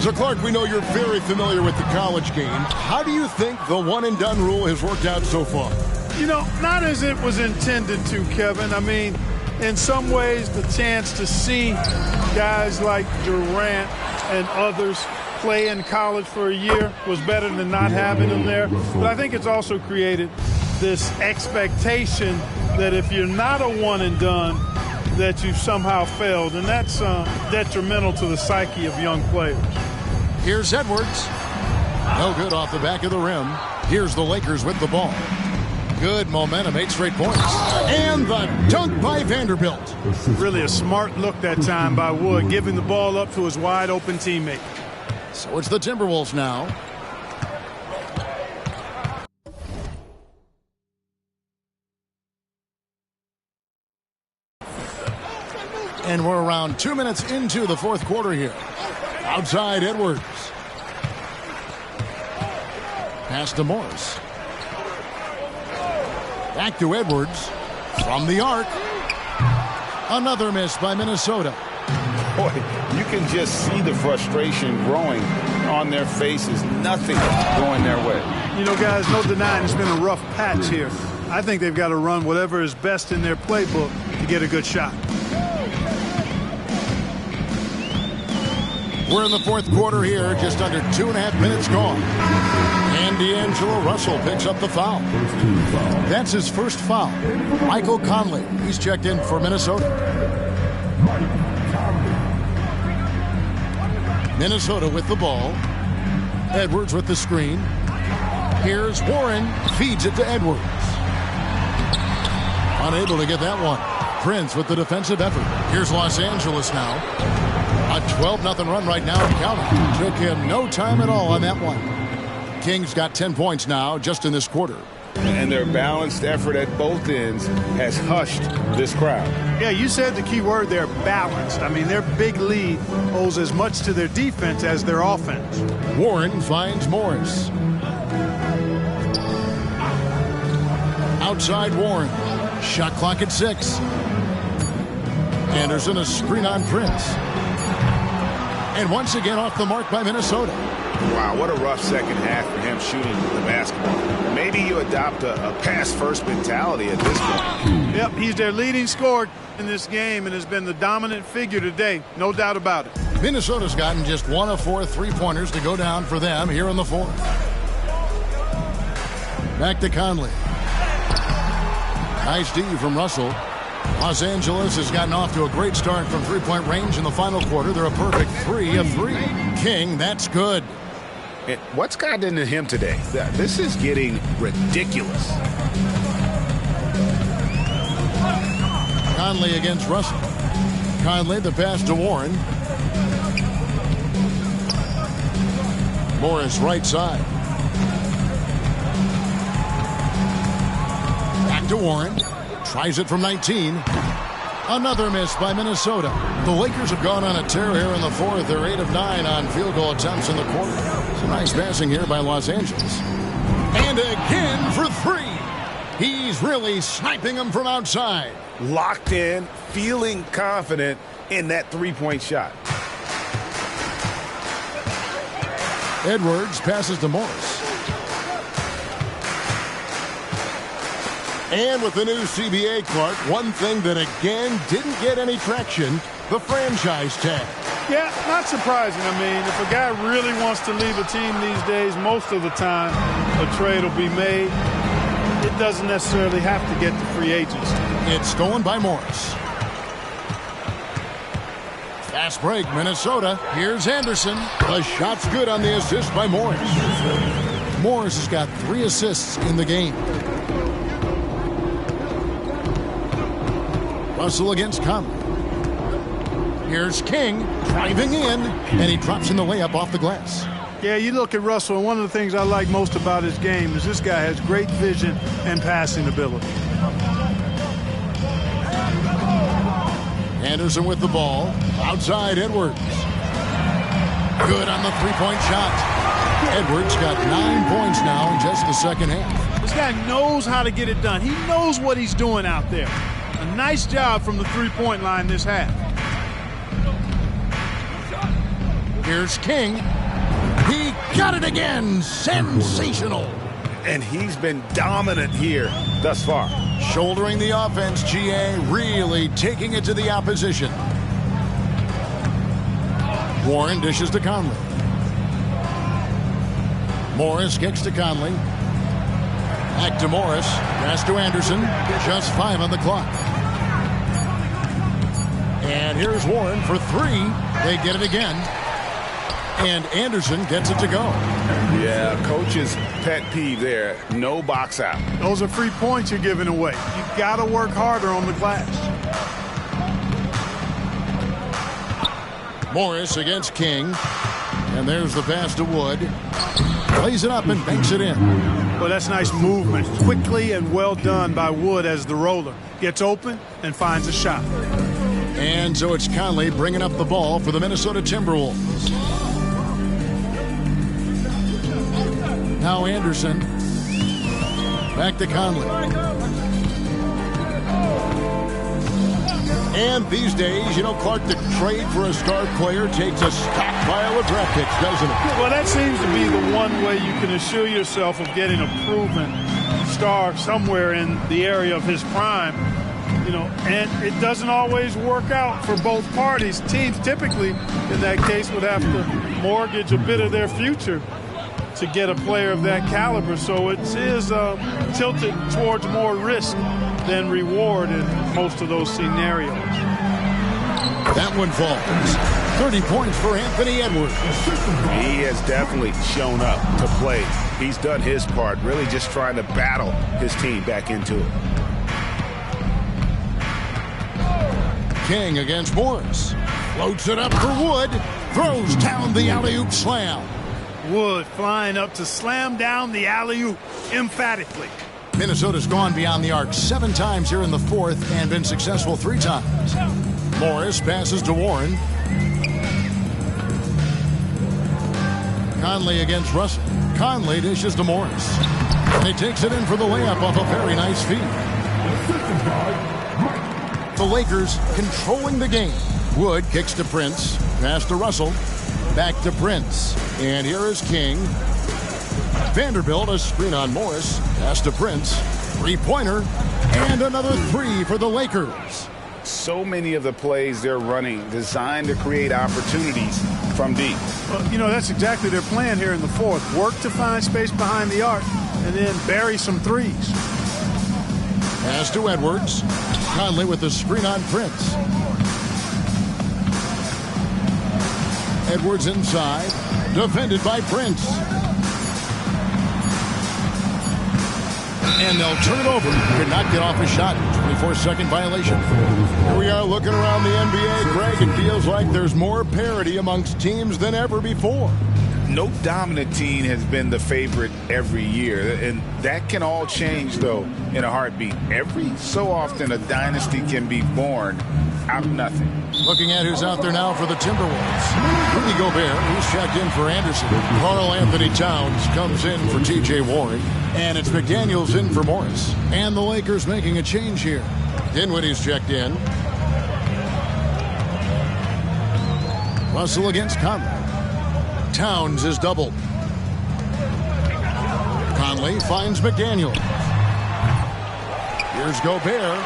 So, Clark, we know you're very familiar with the college game. How do you think the one-and-done rule has worked out so far? You know, not as it was intended to, Kevin. I mean, in some ways, the chance to see guys like Durant and others play in college for a year was better than not having them there. But I think it's also created this expectation that if you're not a one-and-done, that you've somehow failed, and that's detrimental to the psyche of young players. Here's Edwards. No good off the back of the rim. Here's the Lakers with the ball. Good momentum, 8 straight points. And the dunk by Vanderbilt. Really a smart look that time by Wood, giving the ball up to his wide-open teammate. So it's the Timberwolves now. And we're around 2 minutes into the fourth quarter here. Outside Edwards. Pass to Morris. Back to Edwards. From the arc. Another miss by Minnesota. Boy, you can just see the frustration growing on their faces. Nothing going their way. You know, guys, no denying it's been a rough patch here. I think they've got to run whatever is best in their playbook to get a good shot. We're in the fourth quarter here, just under 2.5 minutes gone. And D'Angelo Russell picks up the foul. That's his first foul. Michael Conley, he's checked in for Minnesota. Minnesota with the ball. Edwards with the screen. Here's Warren, feeds it to Edwards. Unable to get that one. Prince with the defensive effort. Here's Los Angeles now. A 12-0 run right now and counting. Took him no time at all on that one. King's got 10 points now just in this quarter. And their balanced effort at both ends has hushed this crowd. Yeah, you said the key word there, balanced. I mean, their big lead owes as much to their defense as their offense. Warren finds Morris. Outside Warren. Shot clock at 6. Anderson a screen on Prince. And once again off the mark by Minnesota. Wow, what a rough second half for him shooting the basketball. Maybe you adopt a pass-first mentality at this point. Yep, he's their leading scorer in this game and has been the dominant figure today. No doubt about it. Minnesota's gotten just 1 of 4 3-pointers to go down for them here in the fourth. Back to Conley. Nice D from Russell. Los Angeles has gotten off to a great start from three-point range in the final quarter. They're a perfect 3 of 3. King, that's good. And what's gotten into him today? This is getting ridiculous. Conley against Russell. Conley, the pass to Warren. Morris right side. Back to Warren. Tries it from 19. Another miss by Minnesota. The Lakers have gone on a tear here in the fourth. They're 8 of 9 on field goal attempts in the quarter. Some nice passing here by Los Angeles. And again for 3. He's really sniping them from outside. Locked in, feeling confident in that three-point shot. Edwards passes to Morris. And with the new CBA, Clark, one thing that again didn't get any traction, the franchise tag. Yeah, not surprising. I mean, if a guy really wants to leave a team these days, most of the time a trade will be made. It doesn't necessarily have to get to free agency. It's stolen by Morris. Fast break, Minnesota. Here's Anderson. The shot's good on the assist by Morris. Morris has got 3 assists in the game. Russell against Conley. Here's King driving in, and he drops in the layup off the glass. Yeah, you look at Russell, and one of the things I like most about his game is this guy has great vision and passing ability. Anderson with the ball. Outside Edwards. Good on the three-point shot. Edwards got 9 points now in just the second half. This guy knows how to get it done. He knows what he's doing out there. A nice job from the three-point line this half. Here's King. He got it again. Sensational. And he's been dominant here thus far. Shouldering the offense, GA really taking it to the opposition. Warren dishes to Conley. Morris kicks to Conley. Back to Morris. Pass to Anderson. Just 5 on the clock. And here's Warren for 3. They get it again. And Anderson gets it to go. Yeah, coach's pet peeve there. No box out. Those are free points you're giving away. You've got to work harder on the glass. Morris against King. And there's the pass to Wood. Plays it up and banks it in. Well, that's nice movement. Quickly and well done by Wood as the roller. Gets open and finds a shot. And so it's Conley bringing up the ball for the Minnesota Timberwolves. Now Anderson. Back to Conley. And these days, you know, Clark, the trade for a star player takes a stockpile of draft picks, doesn't it? Well, that seems to be the one way you can assure yourself of getting a proven star somewhere in the area of his prime. You know, and it doesn't always work out for both parties. Teams typically, in that case, would have to mortgage a bit of their future to get a player of that caliber. So it is tilted towards more risk than reward in most of those scenarios. That one falls. 30 points for Anthony Edwards. He has definitely shown up to play. He's done his part, really just trying to battle his team back into it. King against Morris. Floats it up for Wood. Throws down the alley-oop slam. Wood flying up to slam down the alley-oop emphatically. Minnesota's gone beyond the arc 7 times here in the fourth and been successful 3 times. Morris passes to Warren. Conley against Russell. Conley dishes to Morris. And he takes it in for the layup off a very nice feed. The Lakers controlling the game. Wood kicks to Prince. Pass to Russell. Back to Prince. And here is King. Vanderbilt, a screen on Morris. Pass to Prince. 3-pointer. And another 3 for the Lakers. So many of the plays they're running designed to create opportunities from deep. Well, you know, that's exactly their plan here in the fourth. Work to find space behind the arc and then bury some threes. Pass to Edwards. Conley with the screen on Prince. Edwards inside. Defended by Prince. And they'll turn it over. Could not get off a shot. 24-second violation. Here we are looking around the NBA. Greg, it feels like there's more parity amongst teams than ever before. No dominant team has been the favorite every year, and that can all change, though, in a heartbeat. Every so often, a dynasty can be born out of nothing. Looking at who's out there now for the Timberwolves. Rudy Gobert, who's checked in for Anderson. Karl Anthony Towns comes in for T.J. Warren. And it's McDaniels in for Morris. And the Lakers making a change here. Dinwiddie's checked in. Russell against Conley. Towns is doubled. Conley finds McDaniel. Here's Gobert.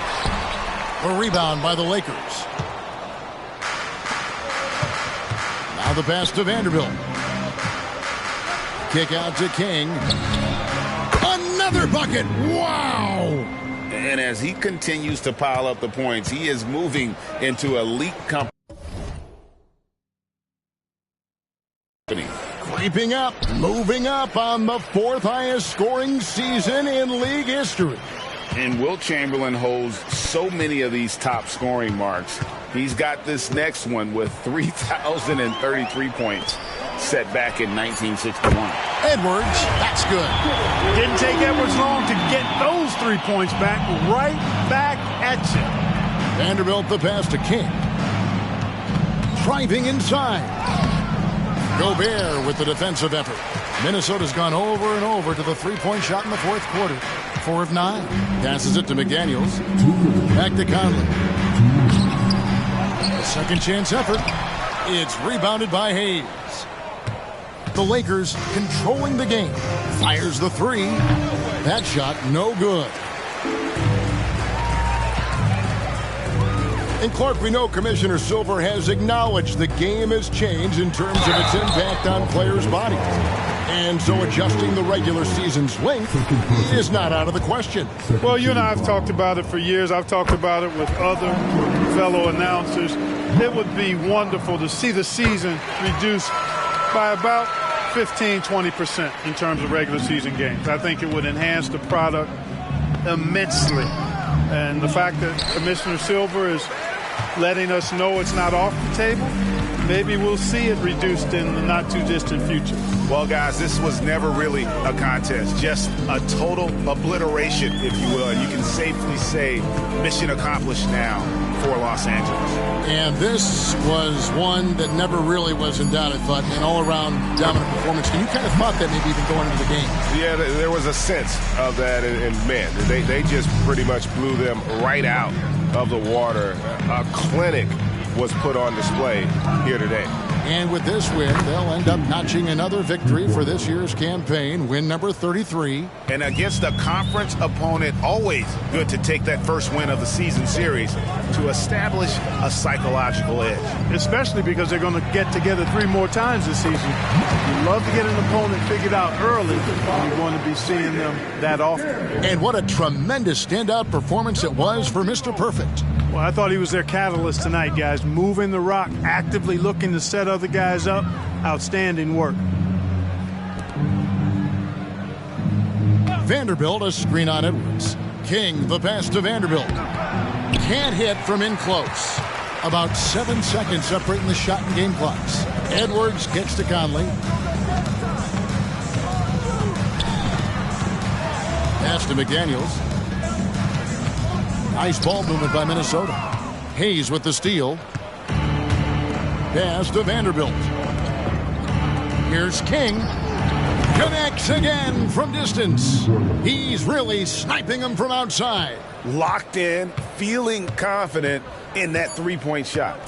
A rebound by the Lakers. Now the pass to Vanderbilt. Kick out to King. Another bucket. Wow. And as he continues to pile up the points, he is moving into elite company. Creeping up, moving up on the 4th highest scoring season in league history. And Wilt Chamberlain holds so many of these top scoring marks. He's got this next one with 3,033 points set back in 1961. Edwards, that's good. Didn't take Edwards long to get those 3 points back. Right back at you. Vanderbilt the pass to King. Driving inside. Gobert with the defensive effort. Minnesota's gone over and over to the 3-point shot in the 4th quarter. 4 of 9. Passes it to McDaniels. Back to Conley. A second chance effort. It's rebounded by Hayes. The Lakers controlling the game. Fires the 3. That shot no good. And Clark, we know Commissioner Silver has acknowledged the game has changed in terms of its impact on players' bodies. And so adjusting the regular season's length is not out of the question. Well, you and I have talked about it for years. I've talked about it with other fellow announcers. It would be wonderful to see the season reduced by about 15-20% in terms of regular season games. I think it would enhance the product immensely. And the fact that Commissioner Silver is letting us know it's not off the table, maybe we'll see it reduced in the not-too-distant future. Well, guys, this was never really a contest, just a total obliteration, if you will. And you can safely say mission accomplished now for Los Angeles. And this was one that never really was in doubt, I thought, an all-around dominant performance. And you kind of thought that maybe even going into the game. Yeah, there was a sense of that, and man, they just pretty much blew them right out of the water. A clinic was put on display here today. And with this win, they'll end up notching another victory for this year's campaign, win number 33. And against a conference opponent, always good to take that first win of the season series to establish a psychological edge. Especially because they're going to get together 3 more times this season. You love to get an opponent figured out early. You're going to be seeing them that often. And what a tremendous standout performance it was for Mr. Perfect. Well, I thought he was their catalyst tonight, guys. Moving the rock, actively looking to set other guys up. Outstanding work. Vanderbilt, a screen on Edwards. King, the pass to Vanderbilt. Can't hit from in close. About 7 seconds separating the shot and game clocks. Edwards gets to Conley. Pass to McDaniels. Nice ball movement by Minnesota. Hayes with the steal. Pass to Vanderbilt. Here's King. Connects again from distance. He's really sniping them from outside. Locked in, feeling confident in that three-point shot.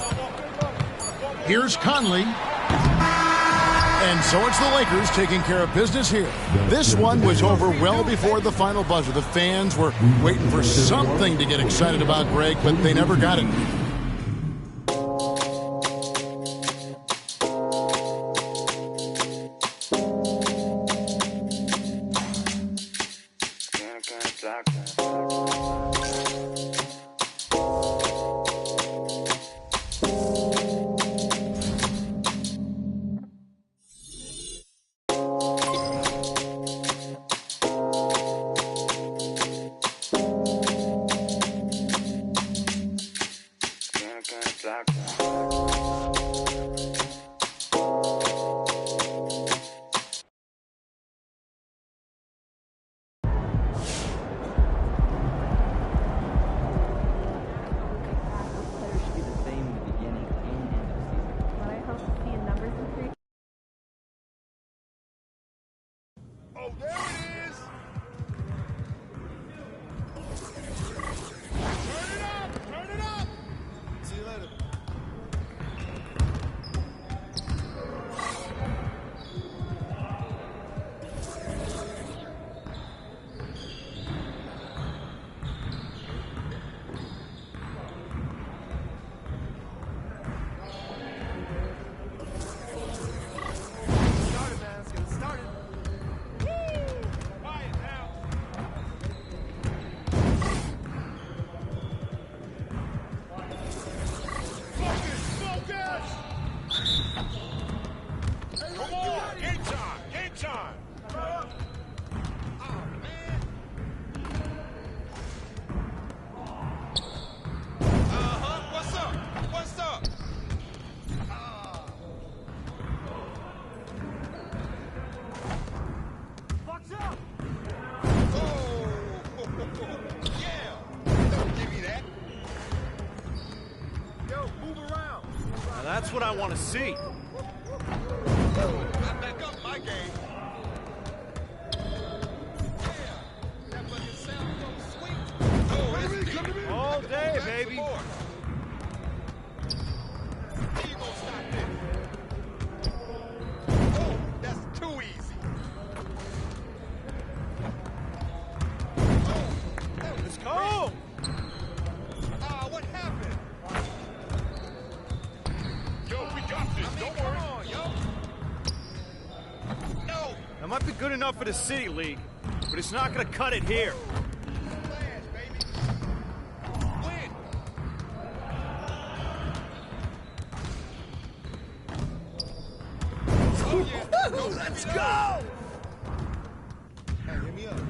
Here's Conley. And so it's the Lakers taking care of business here. This one was over well before the final buzzer. The fans were waiting for something to get excited about, Greg, but they never got it. That's what I want to see. I back up my game. That fucking sound so sweet. Oh, all day, baby. How you gonna stop this? Oh, that's too easy. Oh, Let's go. what happened? That might be good enough for the City League, but it's not going to cut it here. Let's go! Hey, hit me up.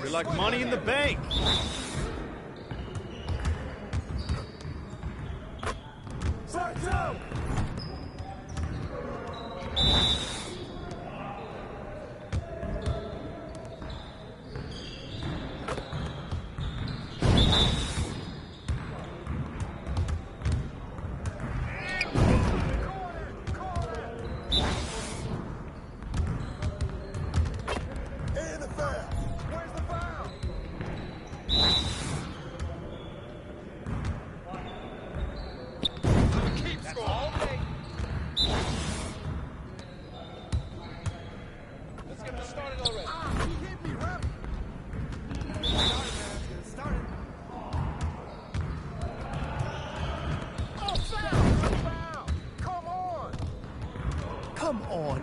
You're like money in the bank. Come on.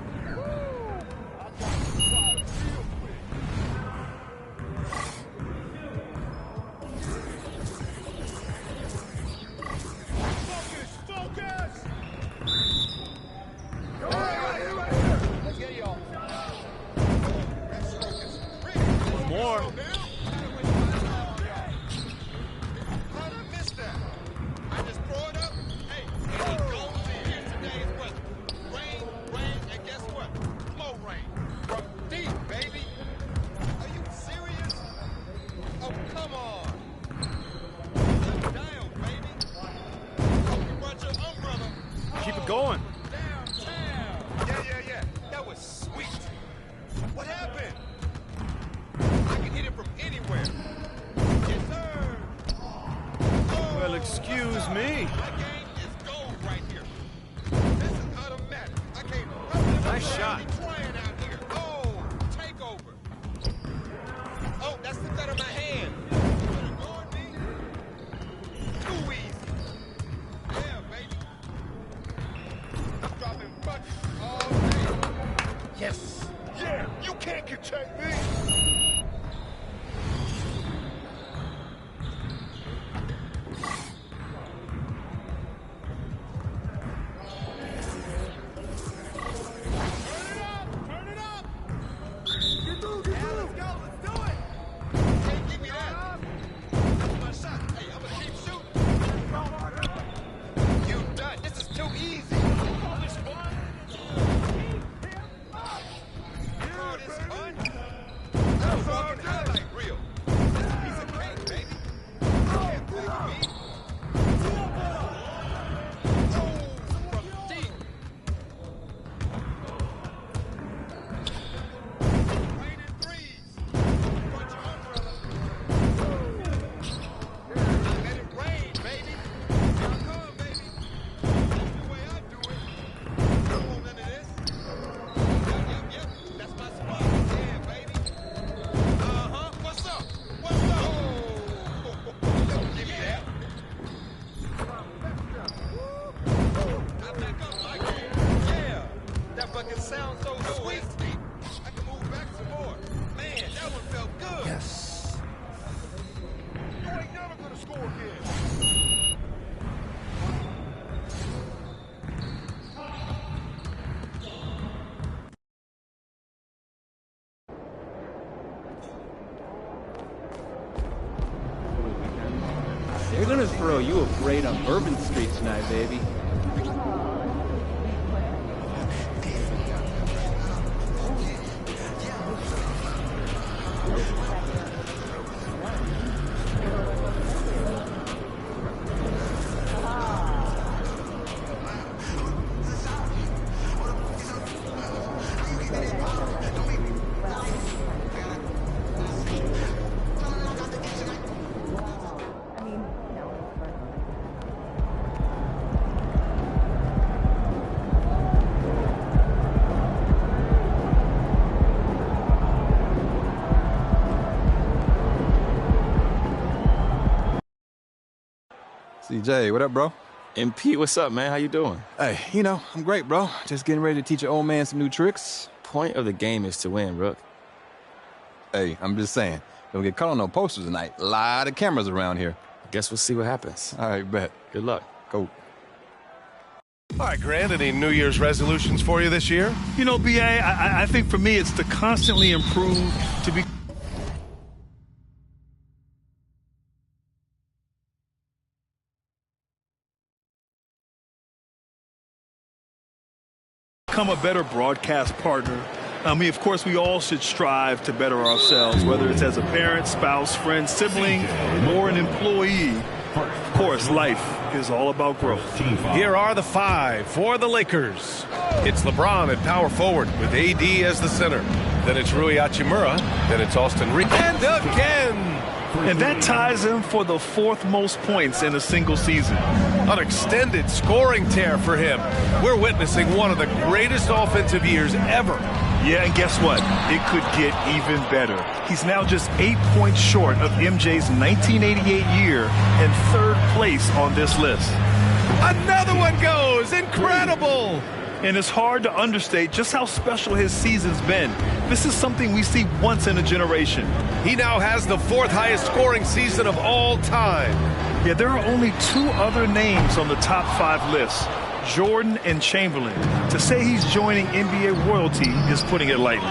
Keep it going. Yeah. That was sweet. What happened? I can hit it from anywhere. Yes, sir. Oh, Well, excuse me. my game is gold right here. This is automatic. I can't. Nice shot. Trying out here. Oh, takeover. Oh, that's the cut of my hand. Guard me. Too easy. Yeah, baby. Dropping buckets all day. Yes. Yeah, you can't contain me. Turn it up. Let's go. Let's do it. Hey, give me that. That's my shot. Hey, I'm gonna keep shooting. You done. This is too easy. Oh, this fun. Oh, this fun. I was walking highlight reel. Piece of cake, baby. Can't play with me. Oh, from deep. Raining threes. Bunch of umbrellas. I let it rain, baby. Here I come, baby. That's the way I do it. Don't want none of this. Yep. That's my spot. Yeah, baby. What's up? Oh, give me that. I back up my game. Yeah. That bucket sounds so sweet. I can move back some more. Man, that one felt good. Yes. You ain't never gonna score again. They're gonna throw you a parade on Bourbon Street tonight, baby. CJ, what up, bro? And Pete, what's up, man? How you doing? Hey, I'm great, bro. Just getting ready to teach your old man some new tricks. Point of the game is to win, Rook. Hey, I'm just saying, don't get caught on no posters tonight. A lot of cameras around here. Guess we'll see what happens. All right, bet. Good luck. Go. All right, Grant, any New Year's resolutions for you this year? You know, B.A., I think for me it's to constantly improve, to be become a better broadcast partner. I mean, of course, we all should strive to better ourselves, whether it's as a parent, spouse, friend, sibling, or an employee. Of course, life is all about growth. Here are the five for the Lakers. It's LeBron at power forward with AD as the center. Then it's Rui Hachimura. Then it's Austin Reeves. And again! And that ties him for the fourth most points in a single season. An extended scoring tear for him. We're witnessing one of the greatest offensive years ever. Yeah, and guess what? It could get even better. He's now just 8 points short of MJ's 1988 year and third place on this list. Another one goes! Incredible! And it's hard to understate just how special his season's been. This is something we see once in a generation. He now has the 4th highest scoring season of all time. Yeah, there are only 2 other names on the top 5 list, Jordan and Chamberlain. To say he's joining NBA royalty is putting it lightly.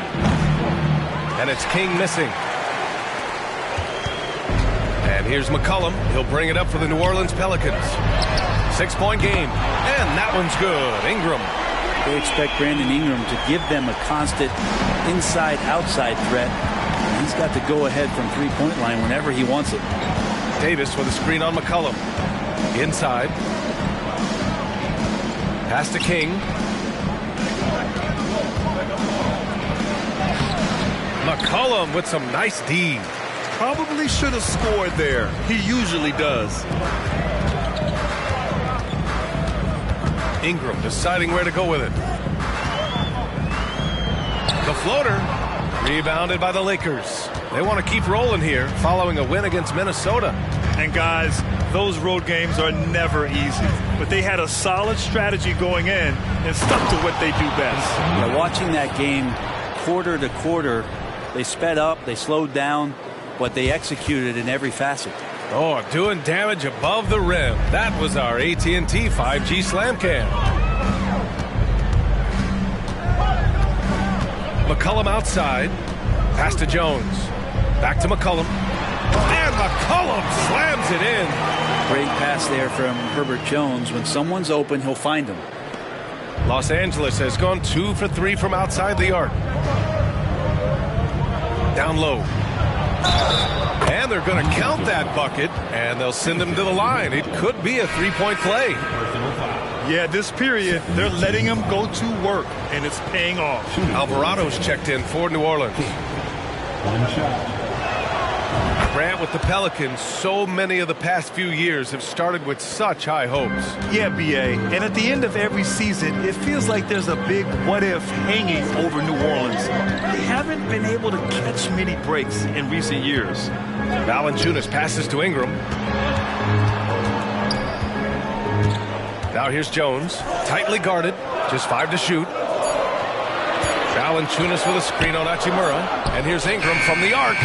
And it's King missing. And here's McCollum. He'll bring it up for the New Orleans Pelicans. 6-point game. And that one's good. Ingram. They expect Brandon Ingram to give them a constant inside-outside threat. He's got to go ahead from three-point line whenever he wants it. Davis with a screen on McCollum. Inside. Pass to King. McCollum with some nice D. Probably should have scored there. He usually does. Ingram deciding where to go with it. The floater. Rebounded by the Lakers. They want to keep rolling here following a win against Minnesota. And guys, those road games are never easy. But they had a solid strategy going in and stuck to what they do best. Yeah, watching that game quarter to quarter, they sped up, they slowed down, but they executed in every facet. Oh, doing damage above the rim. That was our AT&T 5G Slam Cam. McCollum outside. Pass to Jones. Back to McCollum. And McCollum slams it in. Great pass there from Herbert Jones. When someone's open, he'll find them. Los Angeles has gone 2 for 3 from outside the arc. Down low. And they're going to count that bucket, and they'll send him to the line. It could be a 3-point play. Yeah, this period, they're letting him go to work, and it's paying off. Alvarado's checked in for New Orleans. Grant with the Pelicans, so many of the past few years have started with such high hopes. Yeah, B.A., and at the end of every season, it feels like there's a big what-if hanging over New Orleans. They haven't been able to catch many breaks in recent years. Valanciunas passes to Ingram. Now here's Jones, tightly guarded, just 5 to shoot. Valanciunas with a screen on Hachimura. And here's Ingram from the arc.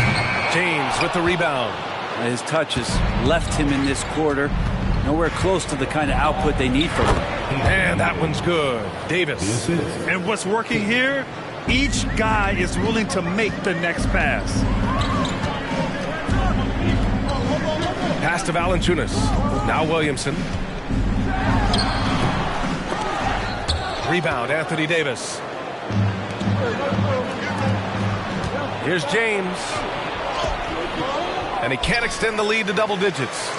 James with the rebound. His touch has left him in this quarter. Nowhere close to the kind of output they need from him. And that one's good. Davis. And what's working here? Each guy is willing to make the next pass. Pass to Valanciunas. Now Williamson. Rebound, Anthony Davis. Here's James. And he can't extend the lead to double digits.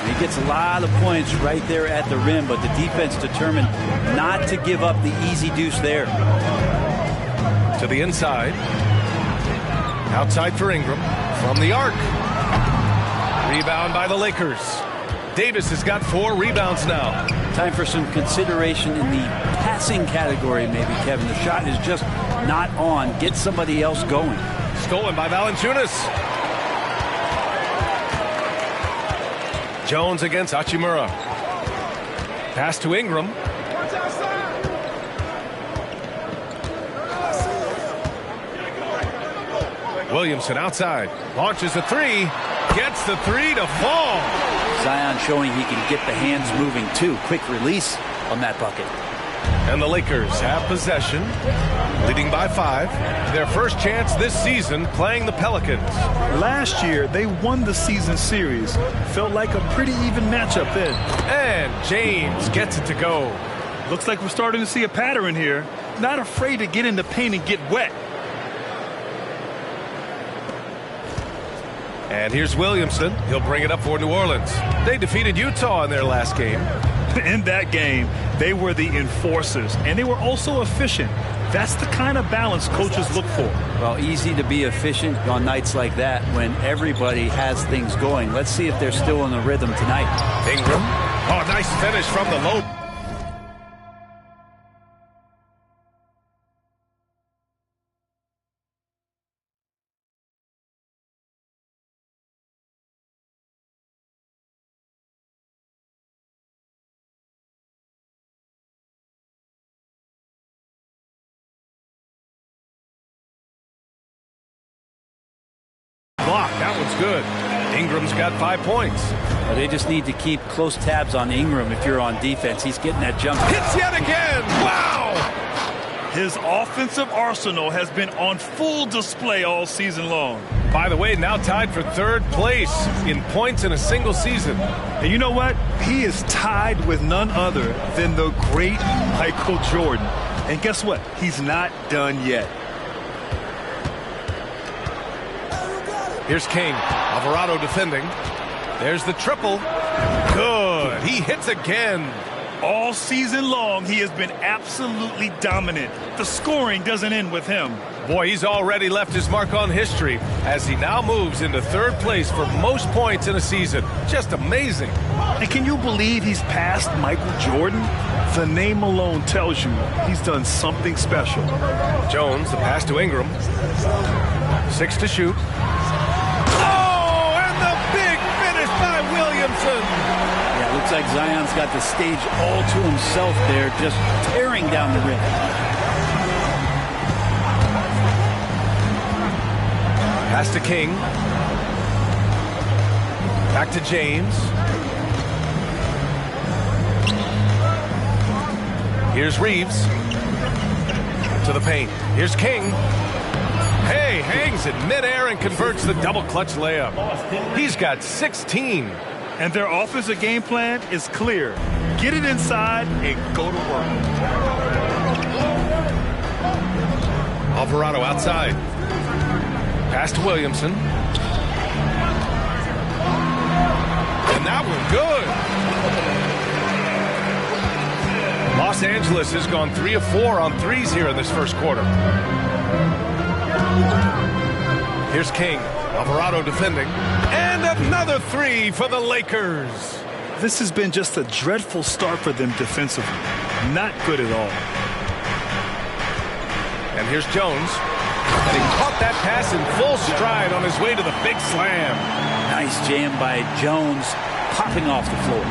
He gets a lot of points right there at the rim, but the defense determined not to give up the easy deuce there. To the inside. Outside for Ingram. From the arc. Rebound by the Lakers. Davis has got 4 rebounds now. Time for some consideration in the passing category, maybe, Kevin. The shot is just not on. Get somebody else going. Stolen by Valanciunas. Jones against Hachimura. Pass to Ingram. Williamson outside. Launches a 3. Gets the 3 to fall. Zion showing he can get the hands moving, too. Quick release on that bucket. And the Lakers have possession, leading by 5. Their first chance this season playing the Pelicans. Last year, they won the season series. Felt like a pretty even matchup then. And James gets it to go. Looks like we're starting to see a pattern here. Not afraid to get in the paint and get wet. And here's Williamson. He'll bring it up for New Orleans. They defeated Utah in their last game. In that game, they were the enforcers, and they were also efficient. That's the kind of balance coaches look for. Well, easy to be efficient on nights like that when everybody has things going. Let's see if they're still in the rhythm tonight. Ingram. Oh, nice finish from the low. good. Ingram's got 5 points. Well, they just need to keep close tabs on Ingram if you're on defense. He's getting that jump. Hits yet again. Wow! His offensive arsenal has been on full display all season long. By the way, now tied for 3rd place in points in a single season. And you know what? He is tied with none other than the great Michael Jordan. And guess what? He's not done yet. Here's King. Alvarado defending. There's the triple. Good. He hits again. All season long, he has been absolutely dominant. The scoring doesn't end with him. Boy, he's already left his mark on history as he now moves into 3rd place for most points in a season. Just amazing. And can you believe he's passed Michael Jordan? The name alone tells you he's done something special. Jones, the pass to Ingram. 6 to shoot. Oh, and the big finish by Williamson. Yeah, looks like Zion's got the stage all to himself there, just tearing down the rim. Pass to King. Back to James. Here's Reeves. To the paint. Here's King. Hey, hangs in midair and converts the double clutch layup. He's got 16. And their offensive game plan is clear. Get it inside and go to work. Alvarado outside. Pass to Williamson. And that one good. Los Angeles has gone 3 of 4 on threes here in this first quarter. Here's King. Alvarado defending. And another 3 for the Lakers. This has been just a dreadful start for them defensively. Not good at all. And here's Jones. And he caught that pass in full stride on his way to the big slam. Nice jam by Jones, popping off the floor.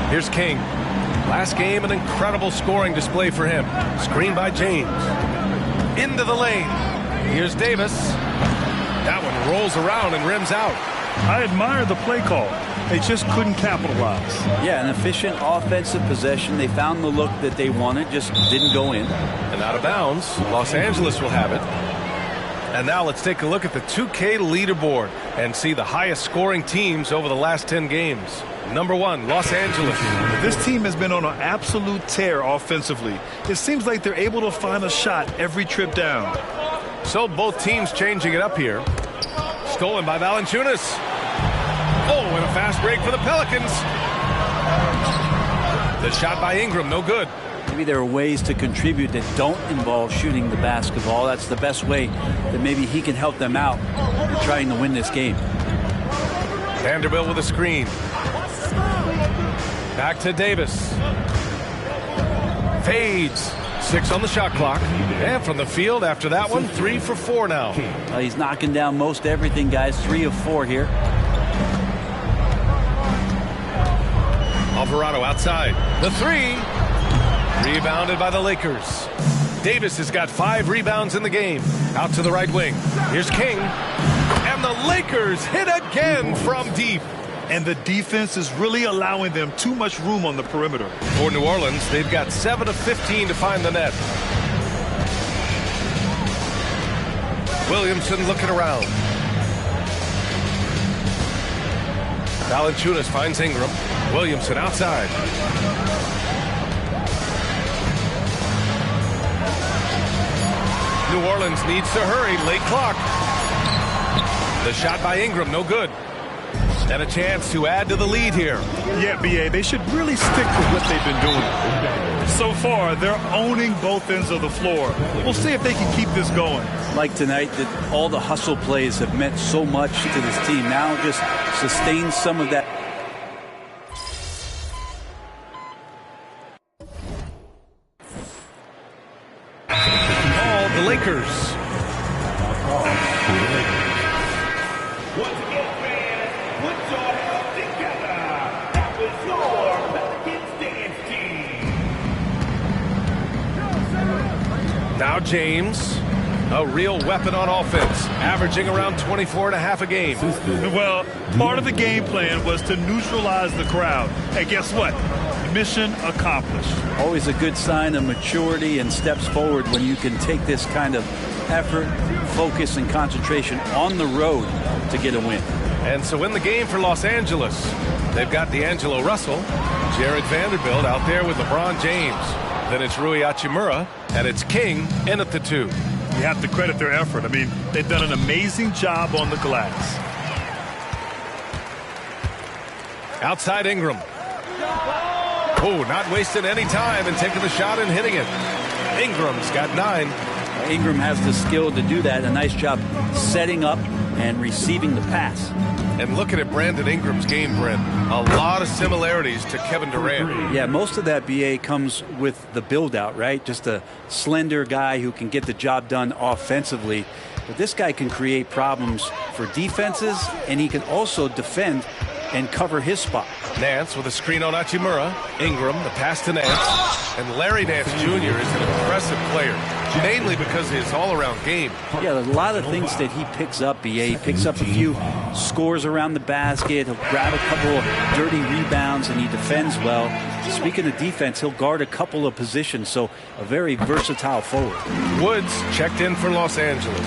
Here's King. Last game, an incredible scoring display for him. Screen by James. Into the lane. Here's Davis. That one rolls around and rims out. I admire the play call. They just couldn't capitalize. Yeah, an efficient offensive possession. They found the look that they wanted, just didn't go in. And out of bounds, Los Angeles will have it. And now let's take a look at the 2K leaderboard and see the highest scoring teams over the last 10 games. Number 1, Los Angeles. This team has been on an absolute tear offensively. It seems like they're able to find a shot every trip down. So both teams changing it up here. Stolen by Valanciunas. Oh, and a fast break for the Pelicans. The shot by Ingram, no good. Maybe there are ways to contribute that don't involve shooting the basketball. That's the best way that maybe he can help them out in trying to win this game. Vanderbilt with a screen. Back to Davis. Fades. 6 on the shot clock. And from the field after that one, 3 for 4 now. He's knocking down most everything, guys. 3 of 4 here. Alvarado outside. The 3. Rebounded by the Lakers. Davis has got 5 rebounds in the game. Out to the right wing. Here's King. And the Lakers hit again from deep. And the defense is really allowing them too much room on the perimeter. For New Orleans, they've got 7 of 15 to find the net. Williamson looking around. Valanciunas finds Ingram. Williamson outside. New Orleans needs to hurry. Late clock. The shot by Ingram, no good. And a chance to add to the lead here. Yeah, B.A., they should really stick to what they've been doing. So far, they're owning both ends of the floor. We'll see if they can keep this going. Like tonight, that all the hustle plays have meant so much to this team. Now just sustain some of that. All the Lakers. Now James. A real weapon on offense, averaging around 24.5 a game. Well, part of the game plan was to neutralize the crowd. And guess what? Mission accomplished. Always a good sign of maturity and steps forward when you can take this kind of effort, focus, and concentration on the road to get a win. And so in the game for Los Angeles, they've got D'Angelo Russell, Jared Vanderbilt out there with LeBron James. Then it's Rui Hachimura, and it's King in at the 2. You have to credit their effort. I mean, they've done an amazing job on the glass. Outside Ingram. Oh, not wasting any time and taking the shot and hitting it. Ingram's got 9. Ingram has the skill to do that. A nice job setting up and receiving the pass. And looking at Brandon Ingram's game, Brent, a lot of similarities to Kevin Durant. Yeah, most of that, BA, comes with the build-out, right? Just a slender guy who can get the job done offensively. But this guy can create problems for defenses, and he can also defend and cover his spot. Nance with a screen on Hachimura. Ingram, the pass to Nance. And Larry Nance Jr. is an impressive player, mainly because of his all-around game. Yeah, a lot of things that he picks up, BA. He picks up a few scores around the basket. He'll grab a couple of dirty rebounds, and he defends well. Speaking of defense, he'll guard a couple of positions, so a very versatile forward. Woods checked in for Los Angeles.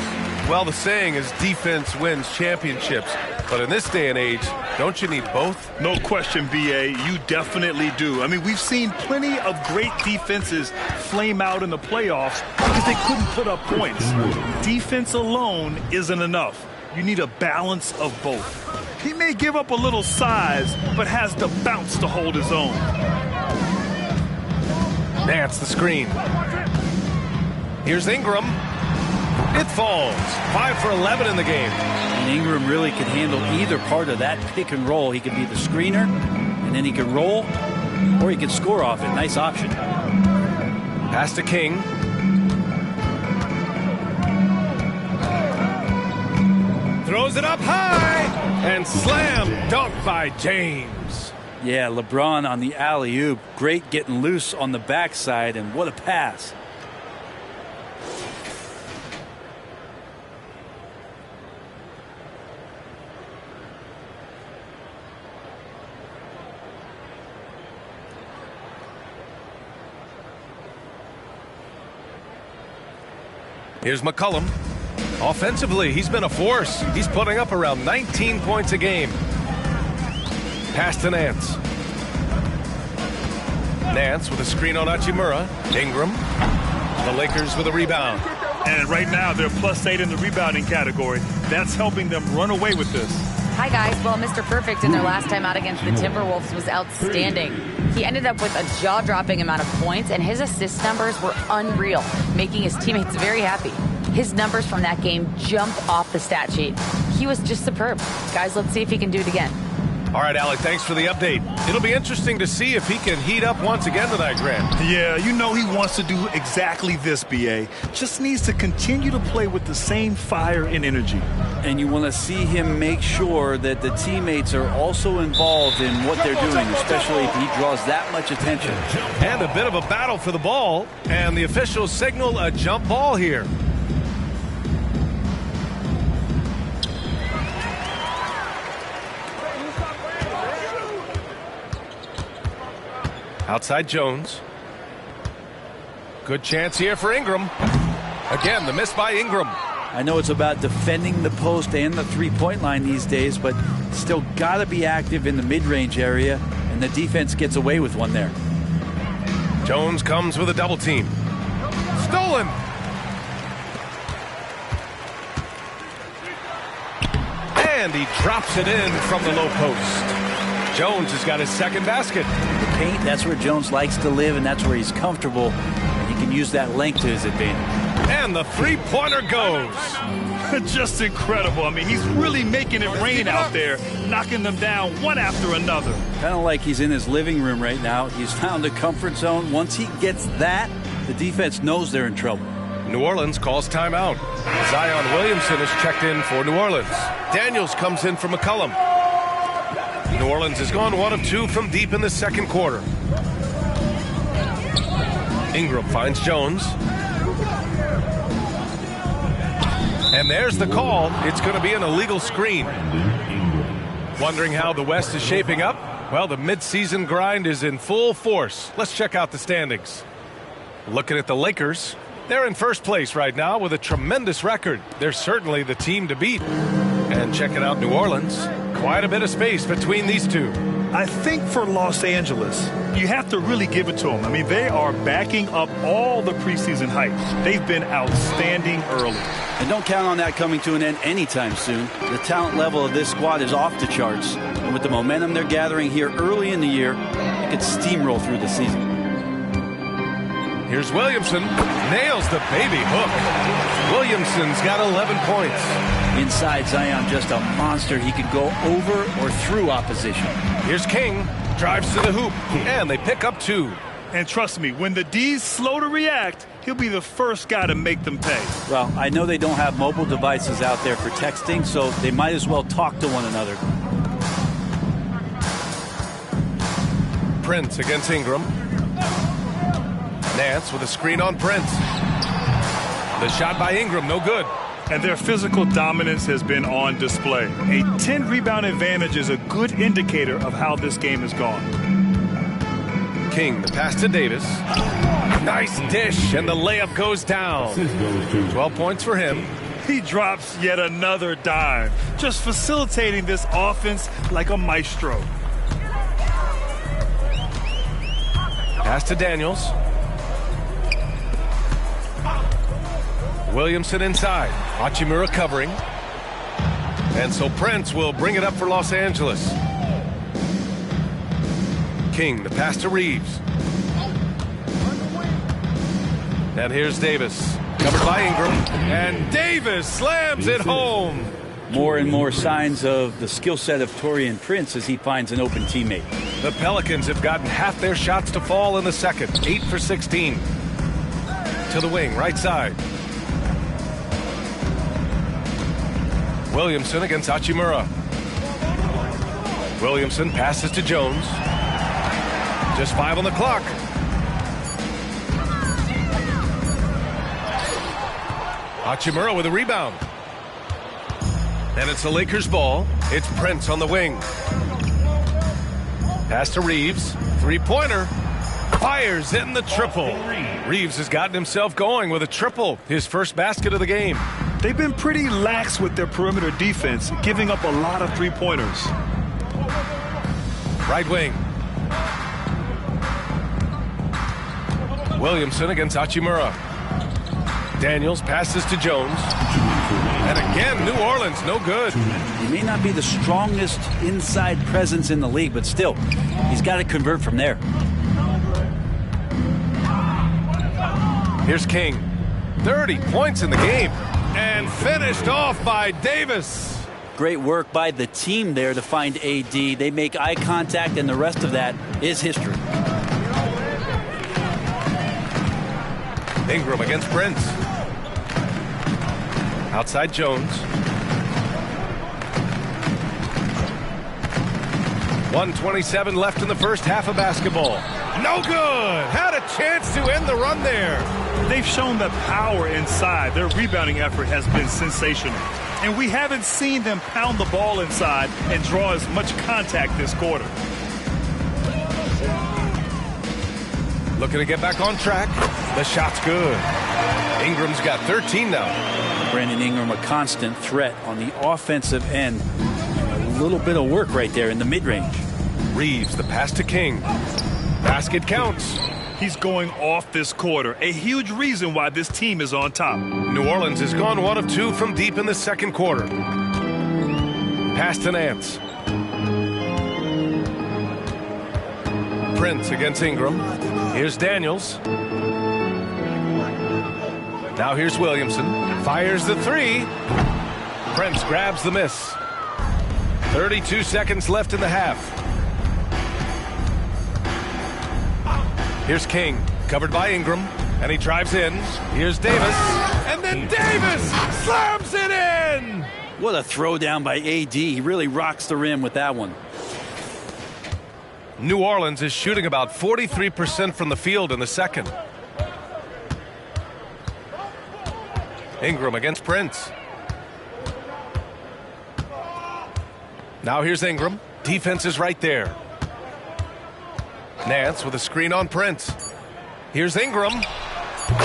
Well, the saying is defense wins championships. But in this day and age, don't you need both? No question, BA. You definitely do. I mean, we've seen plenty of great defenses flame out in the playoffs because they couldn't put up points. Defense alone isn't enough. You need a balance of both. He may give up a little size, but has the bounce to hold his own. Nance the screen. Here's Ingram. It falls. 5 for 11 in the game. And Ingram really can handle either part of that pick and roll. He can be the screener, and then he can roll, or he can score off it. Nice option. Pass to King. Throws it up high, and slam dunk by James. Yeah, LeBron on the alley-oop. Great getting loose on the backside, and what a pass. Here's McCollum. Offensively, he's been a force. He's putting up around 19 points a game. Pass to Nance. Nance with a screen on Hachimura. Ingram. The Lakers with a rebound. And right now, they're +8 in the rebounding category. That's helping them run away with this. Hi, guys. Well, Mr. Perfect in their last time out against the Timberwolves was outstanding. He ended up with a jaw-dropping amount of points, and his assist numbers were unreal, making his teammates very happy. His numbers from that game jumped off the stat sheet. He was just superb. Guys, let's see if he can do it again. All right, Alec, thanks for the update. It'll be interesting to see if he can heat up once again tonight, Grant. Yeah, you know he wants to do exactly this, BA. Just needs to continue to play with the same fire and energy. And you want to see him make sure that the teammates are also involved in what they're doing, especially if he draws that much attention. And a bit of a battle for the ball, and the officials signal a jump ball here. Outside Jones. Good chance here for Ingram. Again, the miss by Ingram. I know it's about defending the post and the three-point line these days, but still got to be active in the mid-range area, and the defense gets away with one there. Jones comes with a double team. Stolen. And he drops it in from the low post. Jones has got his second basket. The paint, that's where Jones likes to live, and that's where he's comfortable. And he can use that length to his advantage. And the three-pointer goes. Just incredible. I mean, he's really making it rain out there, knocking them down one after another. Kind of like he's in his living room right now. He's found a comfort zone. Once he gets that, the defense knows they're in trouble. New Orleans calls timeout. Zion Williamson is checked in for New Orleans. Daniels comes in for McCollum. New Orleans has gone 1 of 2 from deep in the second quarter. Ingram finds Jones. And there's the call. It's going to be an illegal screen. Wondering how the West is shaping up? Well, the midseason grind is in full force. Let's check out the standings. Looking at the Lakers, they're in first place right now with a tremendous record. They're certainly the team to beat. And checking out New Orleans, quite a bit of space between these two. I think for Los Angeles, you have to really give it to them. I mean, they are backing up all the preseason hype. They've been outstanding early. And don't count on that coming to an end anytime soon. The talent level of this squad is off the charts. And with the momentum they're gathering here early in the year, it could steamroll through the season. Here's Williamson. Nails the baby hook. Williamson's got 11 points. Inside, Zion just a monster. He could go over or through opposition. Here's King. Drives to the hoop. And they pick up 2. And trust me, when the D's slow to react, he'll be the first guy to make them pay. Well, I know they don't have mobile devices out there for texting, so they might as well talk to one another. Prince against Ingram. Nance with a screen on Prince. The shot by Ingram, no good. And their physical dominance has been on display. A 10-rebound advantage is a good indicator of how this game has gone. King, the pass to Davis. Nice dish, and the layup goes down. 12 points for him. He drops yet another dime, just facilitating this offense like a maestro. Pass to Daniels. Williamson inside. Hachimura covering. And so Prince will bring it up for Los Angeles. King, the pass to Reeves. And here's Davis. Covered by Ingram. And Davis slams it home. More and more signs of the skill set of Taurean Prince as he finds an open teammate. The Pelicans have gotten half their shots to fall in the second. 8 for 16. To the wing, right side. Williamson against Hachimura. Williamson passes to Jones. Just 5 on the clock. Hachimura with a rebound. And it's the Lakers' ball. It's Prince on the wing. Pass to Reeves. Three-pointer. Fires in the triple. Reeves has gotten himself going with a triple. His first basket of the game. They've been pretty lax with their perimeter defense, giving up a lot of three-pointers. Right wing. Williamson against Hachimura. Daniels passes to Jones. And again, New Orleans, no good. He may not be the strongest inside presence in the league, but still, he's got to convert from there. Here's King. 30 points in the game. And finished off by Davis. Great work by the team there to find AD. They make eye contact, and the rest of that is history. Ingram against Prince. Outside Jones. 1:27 left in the first half of basketball. No good. Had a chance to end the run there. They've shown the power inside. Their rebounding effort has been sensational. And we haven't seen them pound the ball inside and draw as much contact this quarter. Looking to get back on track. The shot's good. Ingram's got 13 now. Brandon Ingram, a constant threat on the offensive end. A little bit of work right there in the mid-range. Reeves, the pass to King. Basket counts. He's going off this quarter. A huge reason why this team is on top. New Orleans has gone 1 of 2 from deep in the second quarter. Pass to Nance. Prince against Ingram. Here's Daniels. Now here's Williamson. Fires the three. Prince grabs the miss. 32 seconds left in the half. Here's King, covered by Ingram, and he drives in. Here's Davis, and then Davis slams it in! What a throwdown by AD. He really rocks the rim with that one. New Orleans is shooting about 43% from the field in the second. Ingram against Prince. Now here's Ingram. Defense is right there. Nance with a screen on Prince. Here's Ingram.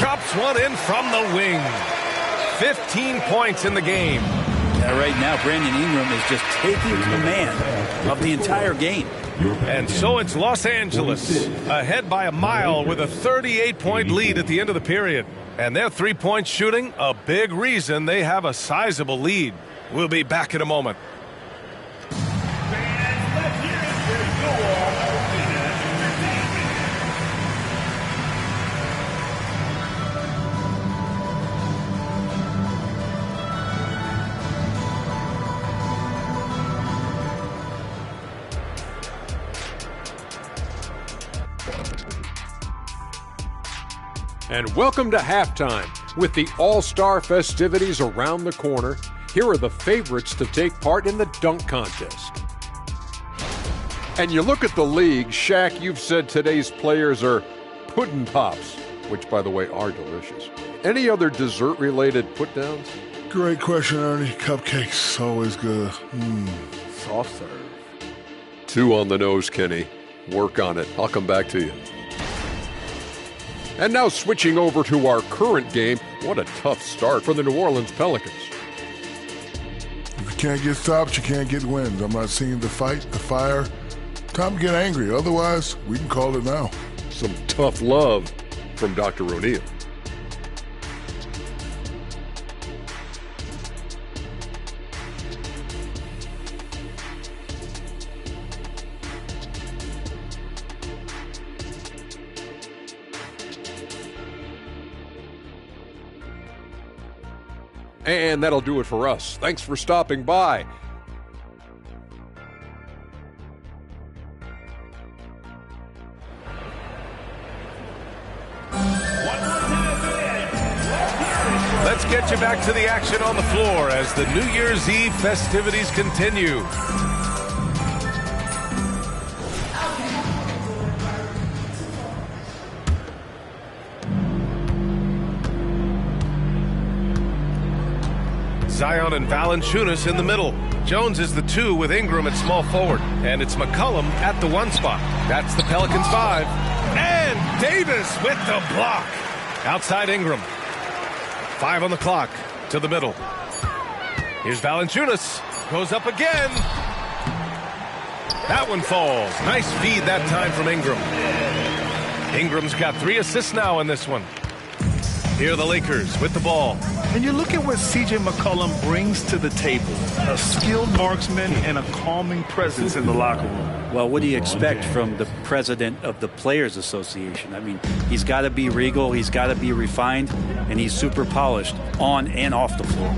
Drops one in from the wing. 15 points in the game. Yeah, right now, Brandon Ingram is just taking command of the entire game. And so it's Los Angeles ahead by a mile with a 38-point lead at the end of the period. And their three-point shooting, a big reason they have a sizable lead. We'll be back in a moment. And welcome to halftime. With the All-Star festivities around the corner, here are the favorites to take part in the dunk contest. And you look at the league, Shaq, you've said today's players are pudding pops, which, by the way, are delicious. Any other dessert-related put-downs? Great question, Ernie. Cupcakes, always good. Soft serve. 2 on the nose, Kenny. Work on it. I'll come back to you. And now switching over to our current game, what a tough start for the New Orleans Pelicans. If you can't get stops, you can't get wins. I'm not seeing the fight, the fire. Time to get angry. Otherwise, we can call it now. Some tough love from Dr. O'Neal. And that'll do it for us. Thanks for stopping by. Let's get you back to the action on the floor as the New Year's Eve festivities continue. Zion and Valanciunas in the middle. Jones is the 2 with Ingram at small forward. And it's McCollum at the 1 spot. That's the Pelicans 5. And Davis with the block. Outside Ingram. 5 on the clock to the middle. Here's Valanciunas. Goes up again. That one falls. Nice feed that time from Ingram. Ingram's got 3 assists now in this one. Here are the Lakers with the ball. And you look at what C.J. McCollum brings to the table. A skilled marksman and a calming presence in the locker room. Well, what do you expect from the president of the Players Association? I mean, he's got to be regal, he's got to be refined, and he's super polished on and off the floor.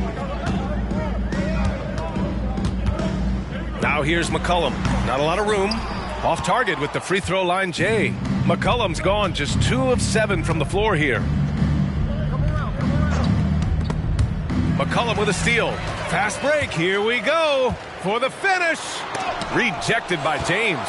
Now here's McCollum. Not a lot of room. Off target with the free throw line, Jay. McCollum's gone just 2 of 7 from the floor here. McCollum with a steal. Fast break. Here we go for the finish. Rejected by James.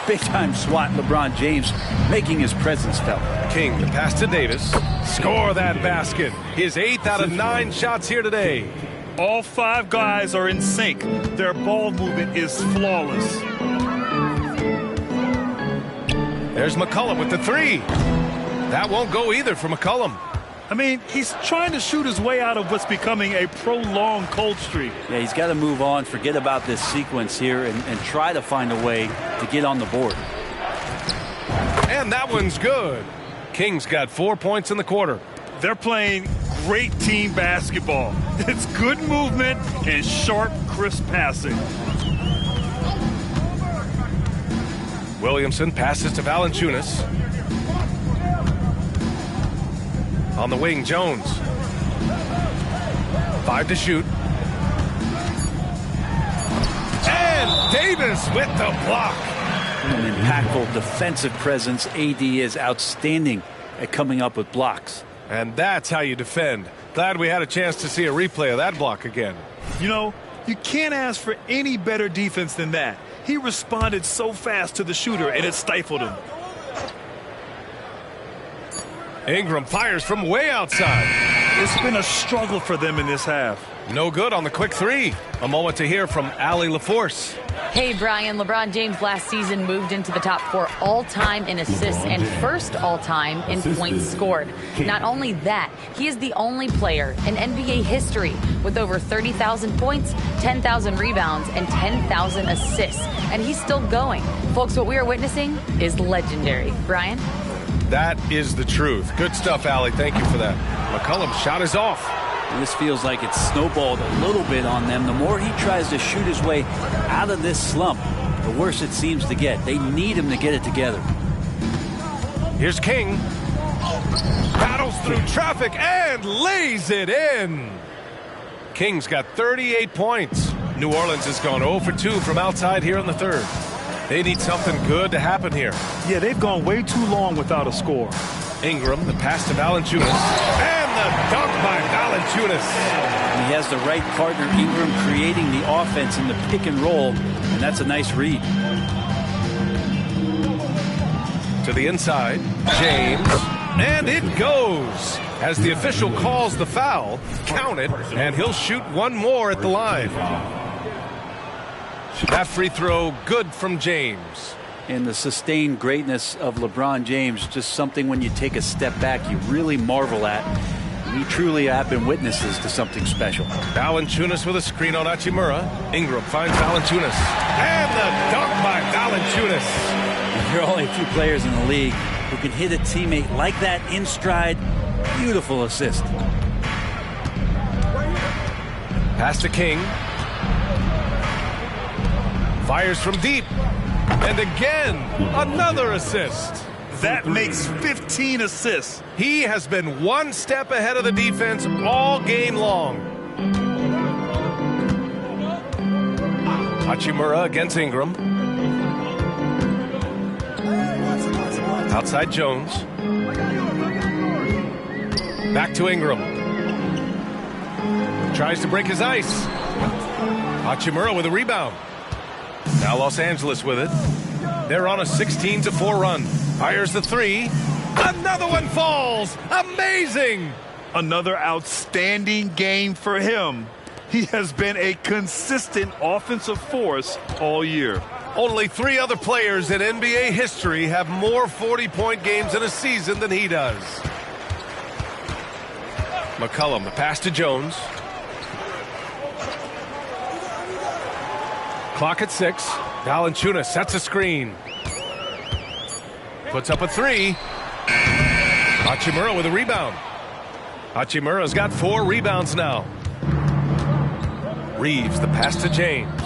Big-time swat, LeBron James making his presence felt. King, the pass to Davis. Score that basket. His 8th out of 9 shots here today. All 5 guys are in sync. Their ball movement is flawless. There's McCollum with the 3. That won't go either for McCollum. I mean, he's trying to shoot his way out of what's becoming a prolonged cold streak. Yeah, he's got to move on, forget about this sequence here, and try to find a way to get on the board. And that one's good. King's got 4 points in the quarter. They're playing great team basketball. It's good movement and sharp, crisp passing. Williamson passes to Valanciunas. On the wing, Jones. 5 to shoot. And Davis with the block. An impactful defensive presence. AD is outstanding at coming up with blocks. And that's how you defend. Glad we had a chance to see a replay of that block again. You know, you can't ask for any better defense than that. He responded so fast to the shooter, and it stifled him. Ingram fires from way outside. It's been a struggle for them in this half. No good on the quick three. A moment to hear from Allie LaForce. Hey, Brian. LeBron James last season moved into the top 4 all-time in assists and first all-time in points scored. Not only that, he is the only player in NBA history with over 30,000 points, 10,000 rebounds, and 10,000 assists. And he's still going. Folks, what we are witnessing is legendary. Brian? That is the truth. Good stuff, Allie. Thank you for that. McCollum's shot is off. And this feels like it's snowballed a little bit on them. The more he tries to shoot his way out of this slump, the worse it seems to get. They need him to get it together. Here's King. Battles through traffic and lays it in. King's got 38 points. New Orleans has gone 0 for 2 from outside here in the third. They need something good to happen here. Yeah, they've gone way too long without a score. Ingram, the pass to Valanciunas, and the dunk by Valanciunas. He has the right partner, Ingram, creating the offense in the pick and roll, and that's a nice read. To the inside, James, and it goes. As the official calls the foul, count it, and he'll shoot one more at the line. That free throw good from James. And the sustained greatness of LeBron James, just something when you take a step back you really marvel at. We truly have been witnesses to something special. Valanciunas with a screen on Hachimura. Ingram finds Valanciunas. And the dunk by Valanciunas. There are only a few players in the league who can hit a teammate like that in stride. Beautiful assist. Pass to King. Fires from deep. And again, another assist. That makes 15 assists. He has been one step ahead of the defense all game long. Hachimura against Ingram. Outside Jones. Back to Ingram. Tries to break his ice. Hachimura with a rebound. Now Los Angeles with it. They're on a 16-4 run. Fires the three. Another one falls. Amazing. Another outstanding game for him. He has been a consistent offensive force all year. Only 3 other players in NBA history have more 40-point games in a season than he does. McCollum, the pass to Jones. Clock at 6. Valanciunas sets a screen. Puts up a 3. Hachimura with a rebound. Hachimura's got 4 rebounds now. Reeves, the pass to James.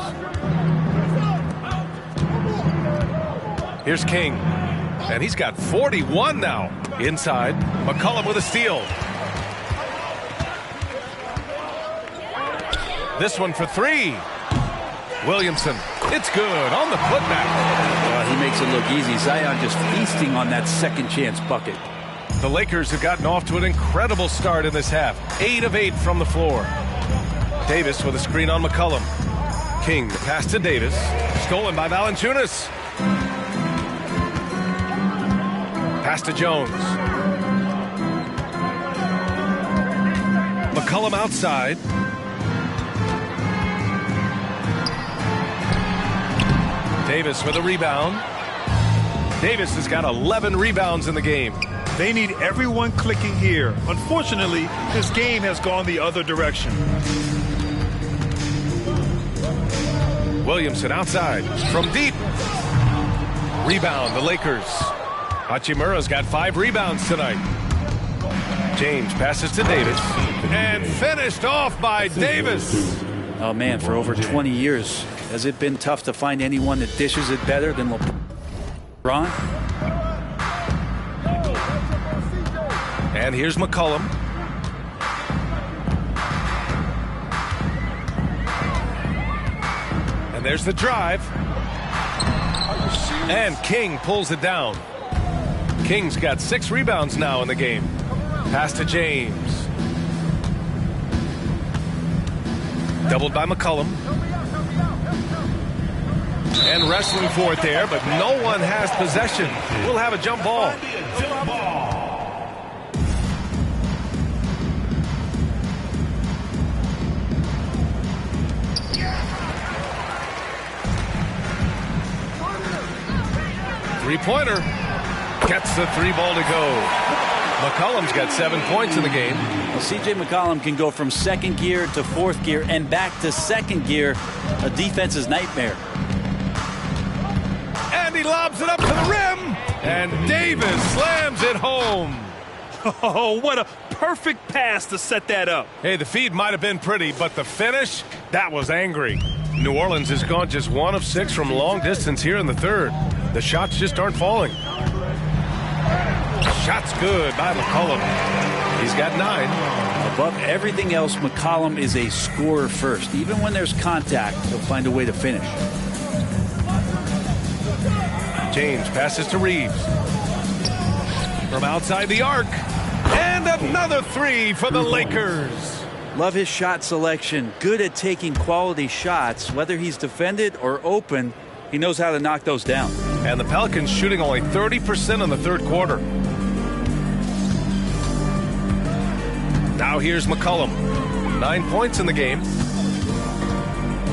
Here's King. And he's got 41 now. Inside, McCollum with a steal. This one for 3. Williamson, it's good on the putback. He makes it look easy. Zion just feasting on that second chance bucket. The Lakers have gotten off to an incredible start in this half. 8 of 8 from the floor. Davis with a screen on McCollum. King, the pass to Davis. Stolen by Valanciunas. Pass to Jones. McCollum outside. Davis with a rebound. Davis has got 11 rebounds in the game. They need everyone clicking here. Unfortunately, this game has gone the other direction. Williamson outside from deep. Rebound, the Lakers. Hachimura's got 5 rebounds tonight. James passes to Davis. And finished off by Davis. Oh, man, for over 20 years, has it been tough to find anyone that dishes it better than LeBron? And here's McCollum. And there's the drive. And King pulls it down. King's got 6 rebounds now in the game. Pass to James. Doubled by McCollum. And wrestling for it there, but no one has possession. We'll have a jump ball. Three-pointer. Gets the three ball to go. McCollum's got 7 points in the game. Well, C.J. McCollum can go from second gear to fourth gear and back to second gear. A defense's nightmare. And he lobs it up to the rim. And Davis slams it home. Oh, what a perfect pass to set that up. Hey, the feed might have been pretty, but the finish, that was angry. New Orleans has gone just 1 of 6 from long distance here in the third. The shots just aren't falling. Shot's good by McCollum. He's got 9. Above everything else, McCollum is a scorer first. Even when there's contact, he'll find a way to finish. James passes to Reeves. From outside the arc. And another 3 for the Lakers. Love his shot selection. Good at taking quality shots. Whether he's defended or open, he knows how to knock those down. And the Pelicans shooting only 30% in the third quarter. Now here's McCollum. 9 points in the game.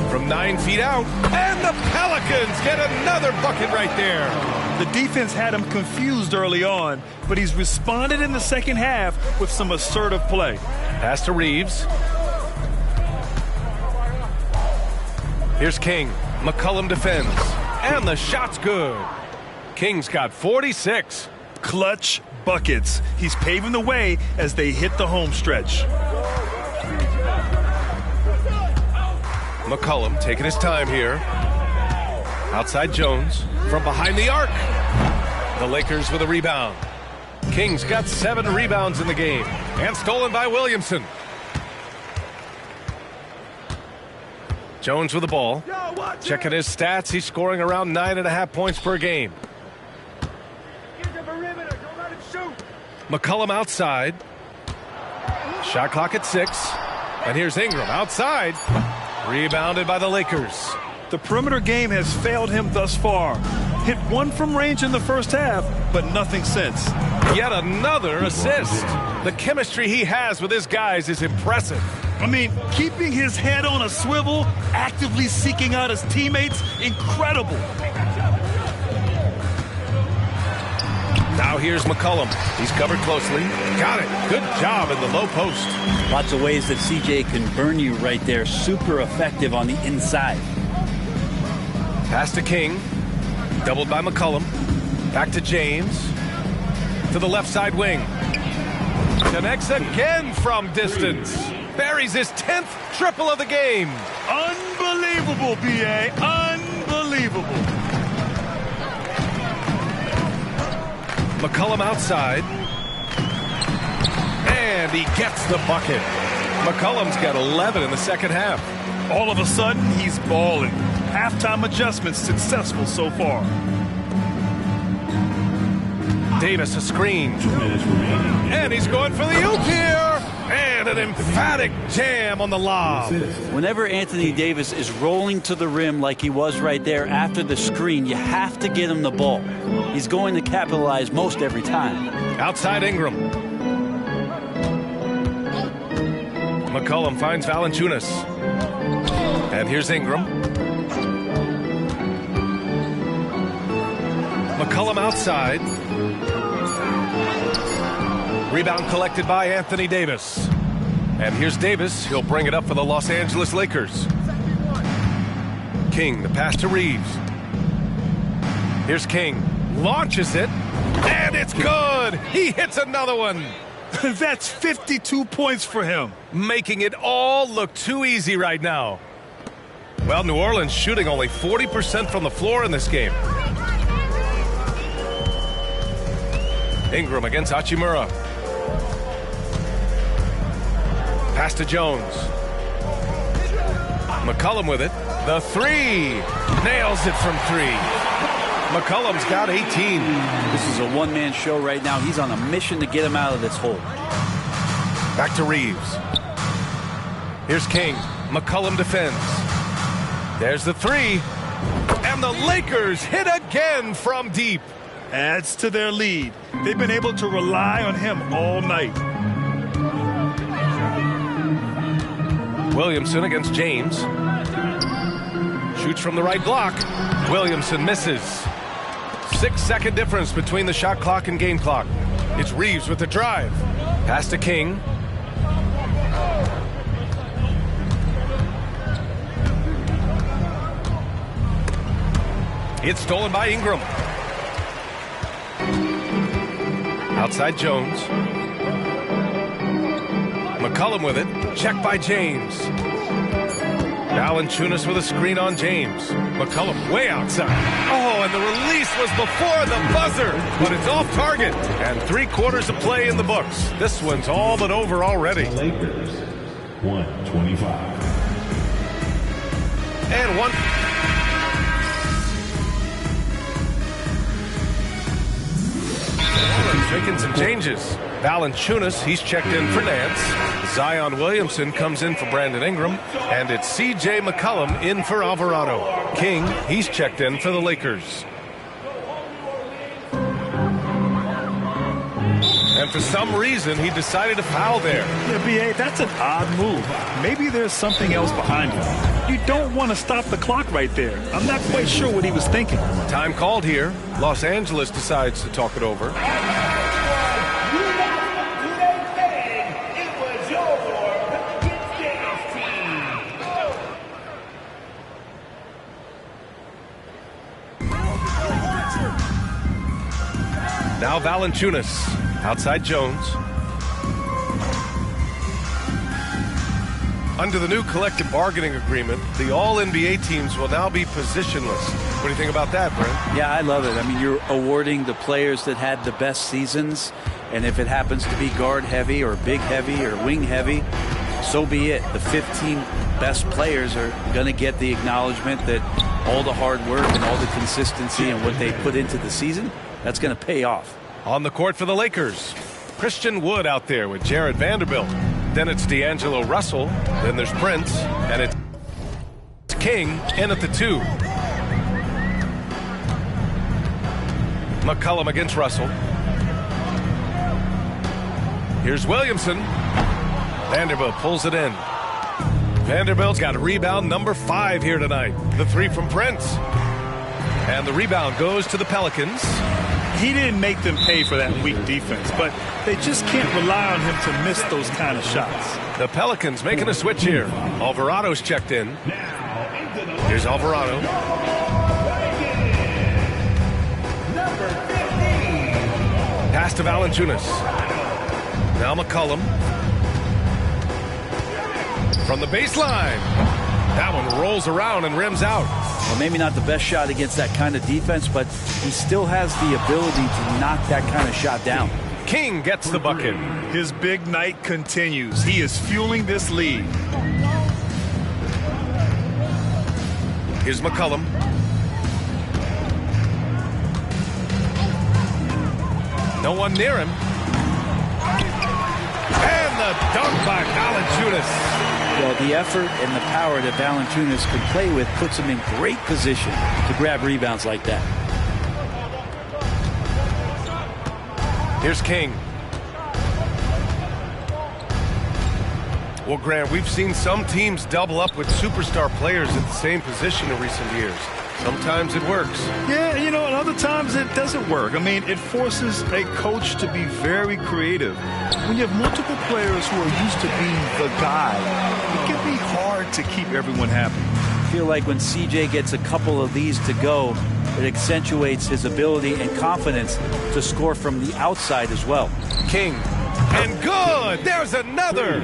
From 9 feet out. And the Pelicans get another bucket right there. The defense had him confused early on, but he's responded in the second half with some assertive play. Pass to Reeves. Here's King. McCollum defends. And the shot's good. King's got 46. Clutch buckets. He's paving the way as they hit the home stretch. McCollum taking his time here. Outside Jones. From behind the arc. The Lakers with a rebound. King's got 7 rebounds in the game. And stolen by Williamson. Jones with the ball. Checking his stats. He's scoring around 9.5 points per game. McCollum outside. Shot clock at 6. And here's Ingram outside. Rebounded by the Lakers. The perimeter game has failed him thus far. Hit 1 from range in the first half, but nothing since. Yet another assist. The chemistry he has with his guys is impressive. I mean, keeping his head on a swivel, actively seeking out his teammates, incredible. Now here's McCollum. He's covered closely. Got it. Good job in the low post. Lots of ways that CJ can burn you right there. Super effective on the inside. Pass to King. Doubled by McCollum. Back to James. To the left side wing. Connects again from distance. Buries his 10th triple of the game. Unbelievable, B.A. Unbelievable. McCollum outside. And he gets the bucket. McCollum's got 11 in the second half. All of a sudden, he's balling. Halftime adjustments successful so far. Davis a screen. 2 minutes remaining. And he's going for the oop here. And an emphatic jam on the lob. Whenever Anthony Davis is rolling to the rim like he was right there after the screen, you have to get him the ball. He's going to capitalize most every time. Outside Ingram. McCollum finds Valanciunas. And here's Ingram. McCollum outside. Rebound collected by Anthony Davis. And here's Davis. He'll bring it up for the Los Angeles Lakers. King, the pass to Reeves. Here's King. Launches it. And it's good. He hits another one. That's 52 points for him. Making it all look too easy right now. Well, New Orleans shooting only 40% from the floor in this game. Ingram against Hachimura. Pass to Jones. McCollum with it. The 3. Nails it from 3. McCollum's got 18. This is a one-man show right now. He's on a mission to get him out of this hole. Back to Reeves. Here's King. McCollum defends. There's the 3. And the Lakers hit again from deep. Adds to their lead. They've been able to rely on him all night. Williamson against James. Shoots from the right block. Williamson misses. 6-second difference between the shot clock and game clock. It's Reeves with the drive. Pass to King. It's stolen by Ingram. Outside Jones. McCollum with it. Checked by James. Valanciunas with a screen on James. McCollum way outside. Oh, and the release was before the buzzer, but it's off target. And 3 quarters of play in the books. This one's all but over already. Lakers, 125. And one. Making some changes. Valanciunas, he's checked in for Nance. Zion Williamson comes in for Brandon Ingram. And it's C.J. McCollum in for Alvarado. King, he's checked in for the Lakers. And for some reason, he decided to foul there. Yeah, B.A., that's an odd move. Maybe there's something else behind it. You don't want to stop the clock right there. I'm not quite sure what he was thinking. Time called here. Los Angeles decides to talk it over. Now Valanciunas. Outside Jones. Under the new collective bargaining agreement, the all-NBA teams will now be positionless. What do you think about that, Brent? Yeah, I love it. I mean, you're awarding the players that had the best seasons, and if it happens to be guard heavy or big heavy or wing heavy, so be it. The 15 best players are going to get the acknowledgement that all the hard work and all the consistency and what they put into the season, that's going to pay off. On the court for the Lakers, Christian Wood out there with Jared Vanderbilt. Then it's D'Angelo Russell. Then there's Prince. And it's King in at the 2. McCollum against Russell. Here's Williamson. Vanderbilt pulls it in. Vanderbilt's got a rebound number 5 here tonight. The 3 from Prince. And the rebound goes to the Pelicans. He didn't make them pay for that weak defense, but they just can't rely on him to miss those kind of shots. The Pelicans making a switch here. Alvarado's checked in. Here's Alvarado. Pass to Valanciunas. Now McCollum. From the baseline. That one rolls around and rims out. Well, maybe not the best shot against that kind of defense, but he still has the ability to knock that kind of shot down. King gets the bucket. His big night continues. He is fueling this lead. Here's McCollum. No one near him. And the dunk by Valanciunas. Well, the effort and the power that Valanciunas can play with puts him in great position to grab rebounds like that. Here's King. Well, Grant, we've seen some teams double up with superstar players at the same position in recent years. Sometimes it works. Yeah, you know, and other times it doesn't work. I mean, it forces a coach to be very creative. When you have multiple players who are used to being the guy, it can be hard to keep everyone happy. I feel like when CJ gets a couple of these to go, it accentuates his ability and confidence to score from the outside as well. King. And good! There's another!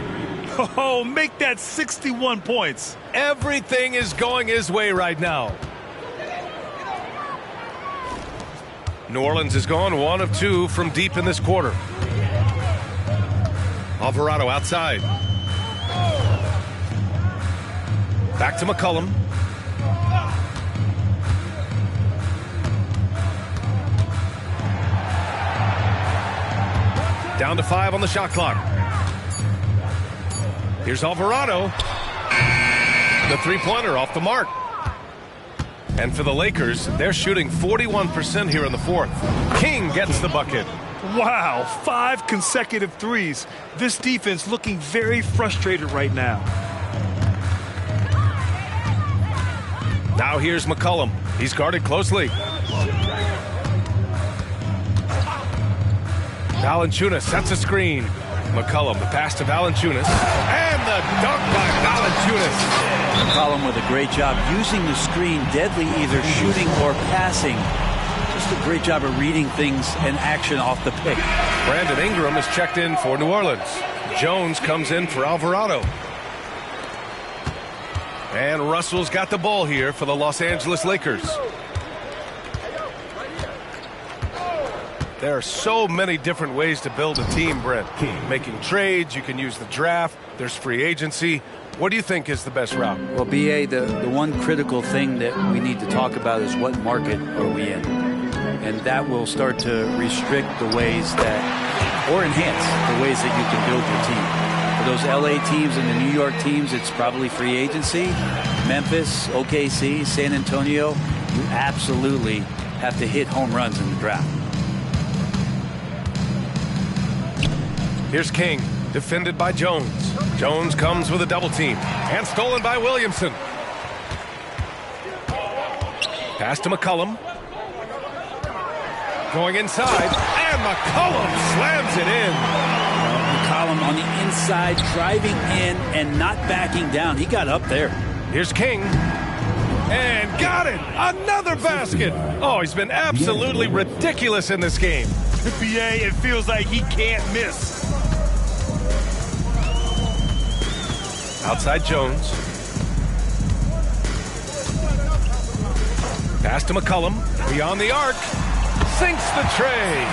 Oh, make that 61 points. Everything is going his way right now. New Orleans is gone 1 of 2 from deep in this quarter. Alvarado outside. Back to McCollum. Down to 5 on the shot clock. Here's Alvarado. The three-pointer off the mark. And for the Lakers, they're shooting 41% here in the 4th. King gets the bucket. Wow, 5 consecutive threes. This defense looking very frustrated right now. Now here's McCollum. He's guarded closely. Valanciunas sets a screen. McCollum, the pass to Valanciunas. And the dunk by Valanciunas. McCollum with a great job using the screen, deadly either shooting or passing. Just a great job of reading things and action off the pick. Brandon Ingram is checked in for New Orleans. Jones comes in for Alvarado. And Russell's got the ball here for the Los Angeles Lakers. There are so many different ways to build a team, Brent. Making trades, you can use the draft, there's free agency. What do you think is the best route? Well, BA, the one critical thing that we need to talk about is what market are we in? And that will start to restrict the ways that, or enhance the ways that you can build your team. For those LA teams and the New York teams, it's probably free agency. Memphis, OKC, San Antonio, you absolutely have to hit home runs in the draft. Here's King, defended by Jones. Jones comes with a double team and stolen by Williamson. Pass to McCollum. Going inside, and McCollum slams it in. McCollum on the inside, driving in and not backing down. He got up there. Here's King. And got it! Another basket! Oh, he's been absolutely ridiculous in this game. BA, it feels like he can't miss. Outside Jones. Pass to McCollum. Beyond the arc. Sinks the tray.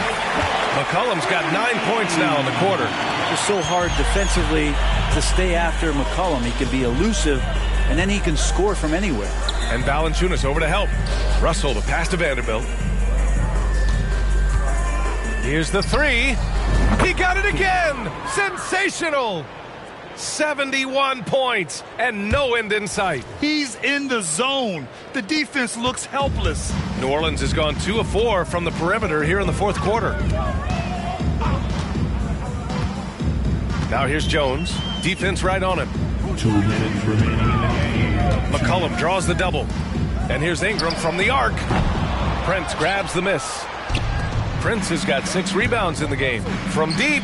McCollum's got 9 points now in the quarter. It's so hard defensively to stay after McCollum. He can be elusive, and then he can score from anywhere. And Valanciunas over to help. Russell, the pass to Vanderbilt. Here's the three. He got it again. Sensational. 71 points and no end in sight. He's in the zone. The defense looks helpless. New Orleans has gone 2 of 4 from the perimeter here in the fourth quarter. Now here's Jones. Defense right on him. 2 minutes remaining in the game. McCollum draws the double. And here's Ingram from the arc. Prince grabs the miss. Prince has got 6 rebounds in the game. From deep.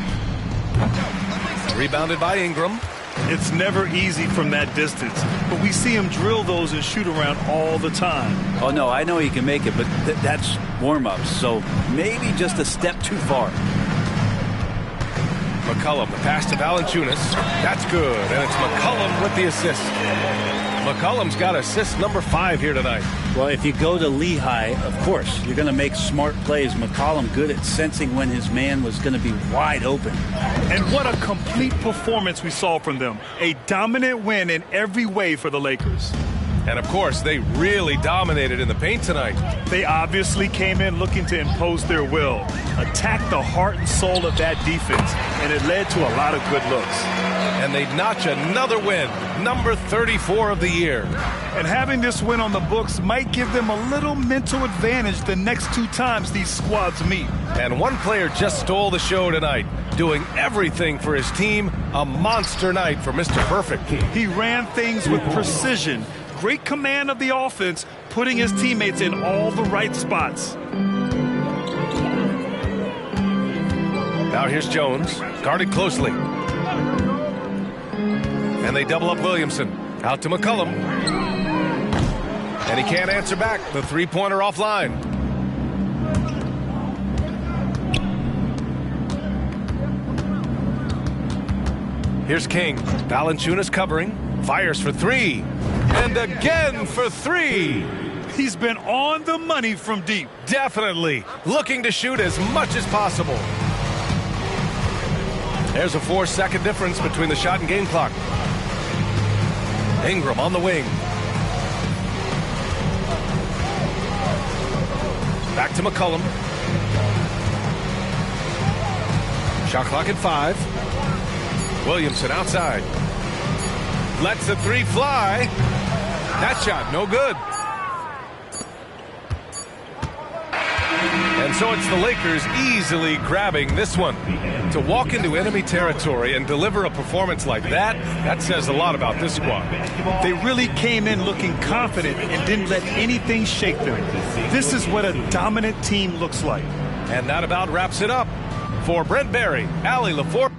Rebounded by Ingram. It's never easy from that distance, but we see him drill those and shoot around all the time. Oh, no, I know he can make it, but that's warm-ups, so maybe just a step too far. McCollum, the pass to Valanciunas. That's good, and it's McCollum with the assist. McCollum's got assist number 5 here tonight. Well, if you go to Lehigh, of course, you're going to make smart plays. McCollum good at sensing when his man was going to be wide open. And what a complete performance we saw from them. A dominant win in every way for the Lakers. And, of course, they really dominated in the paint tonight. They obviously came in looking to impose their will, attack the heart and soul of that defense, and it led to a lot of good looks. And they notch another win, number 34 of the year. And having this win on the books might give them a little mental advantage the next 2 times these squads meet. And one player just stole the show tonight, doing everything for his team. A monster night for Mr. Perfect. He ran things with precision. Great command of the offense, putting his teammates in all the right spots. Now here's Jones, guarded closely. And they double up Williamson. Out to McCollum. And he can't answer back. The three-pointer offline. Here's King. Valanciunas covering. Fires for 3. And again for 3. He's been on the money from deep. Definitely. Looking to shoot as much as possible. There's a 4-second difference between the shot and game clock. Ingram on the wing. Back to McCollum. Shot clock at 5. Williamson outside. Lets the 3 fly. That shot no good. And so it's the Lakers easily grabbing this one. To walk into enemy territory and deliver a performance like that, that says a lot about this squad. They really came in looking confident and didn't let anything shake them. This is what a dominant team looks like. And that about wraps it up. For Brent Barry, Allie LaForte.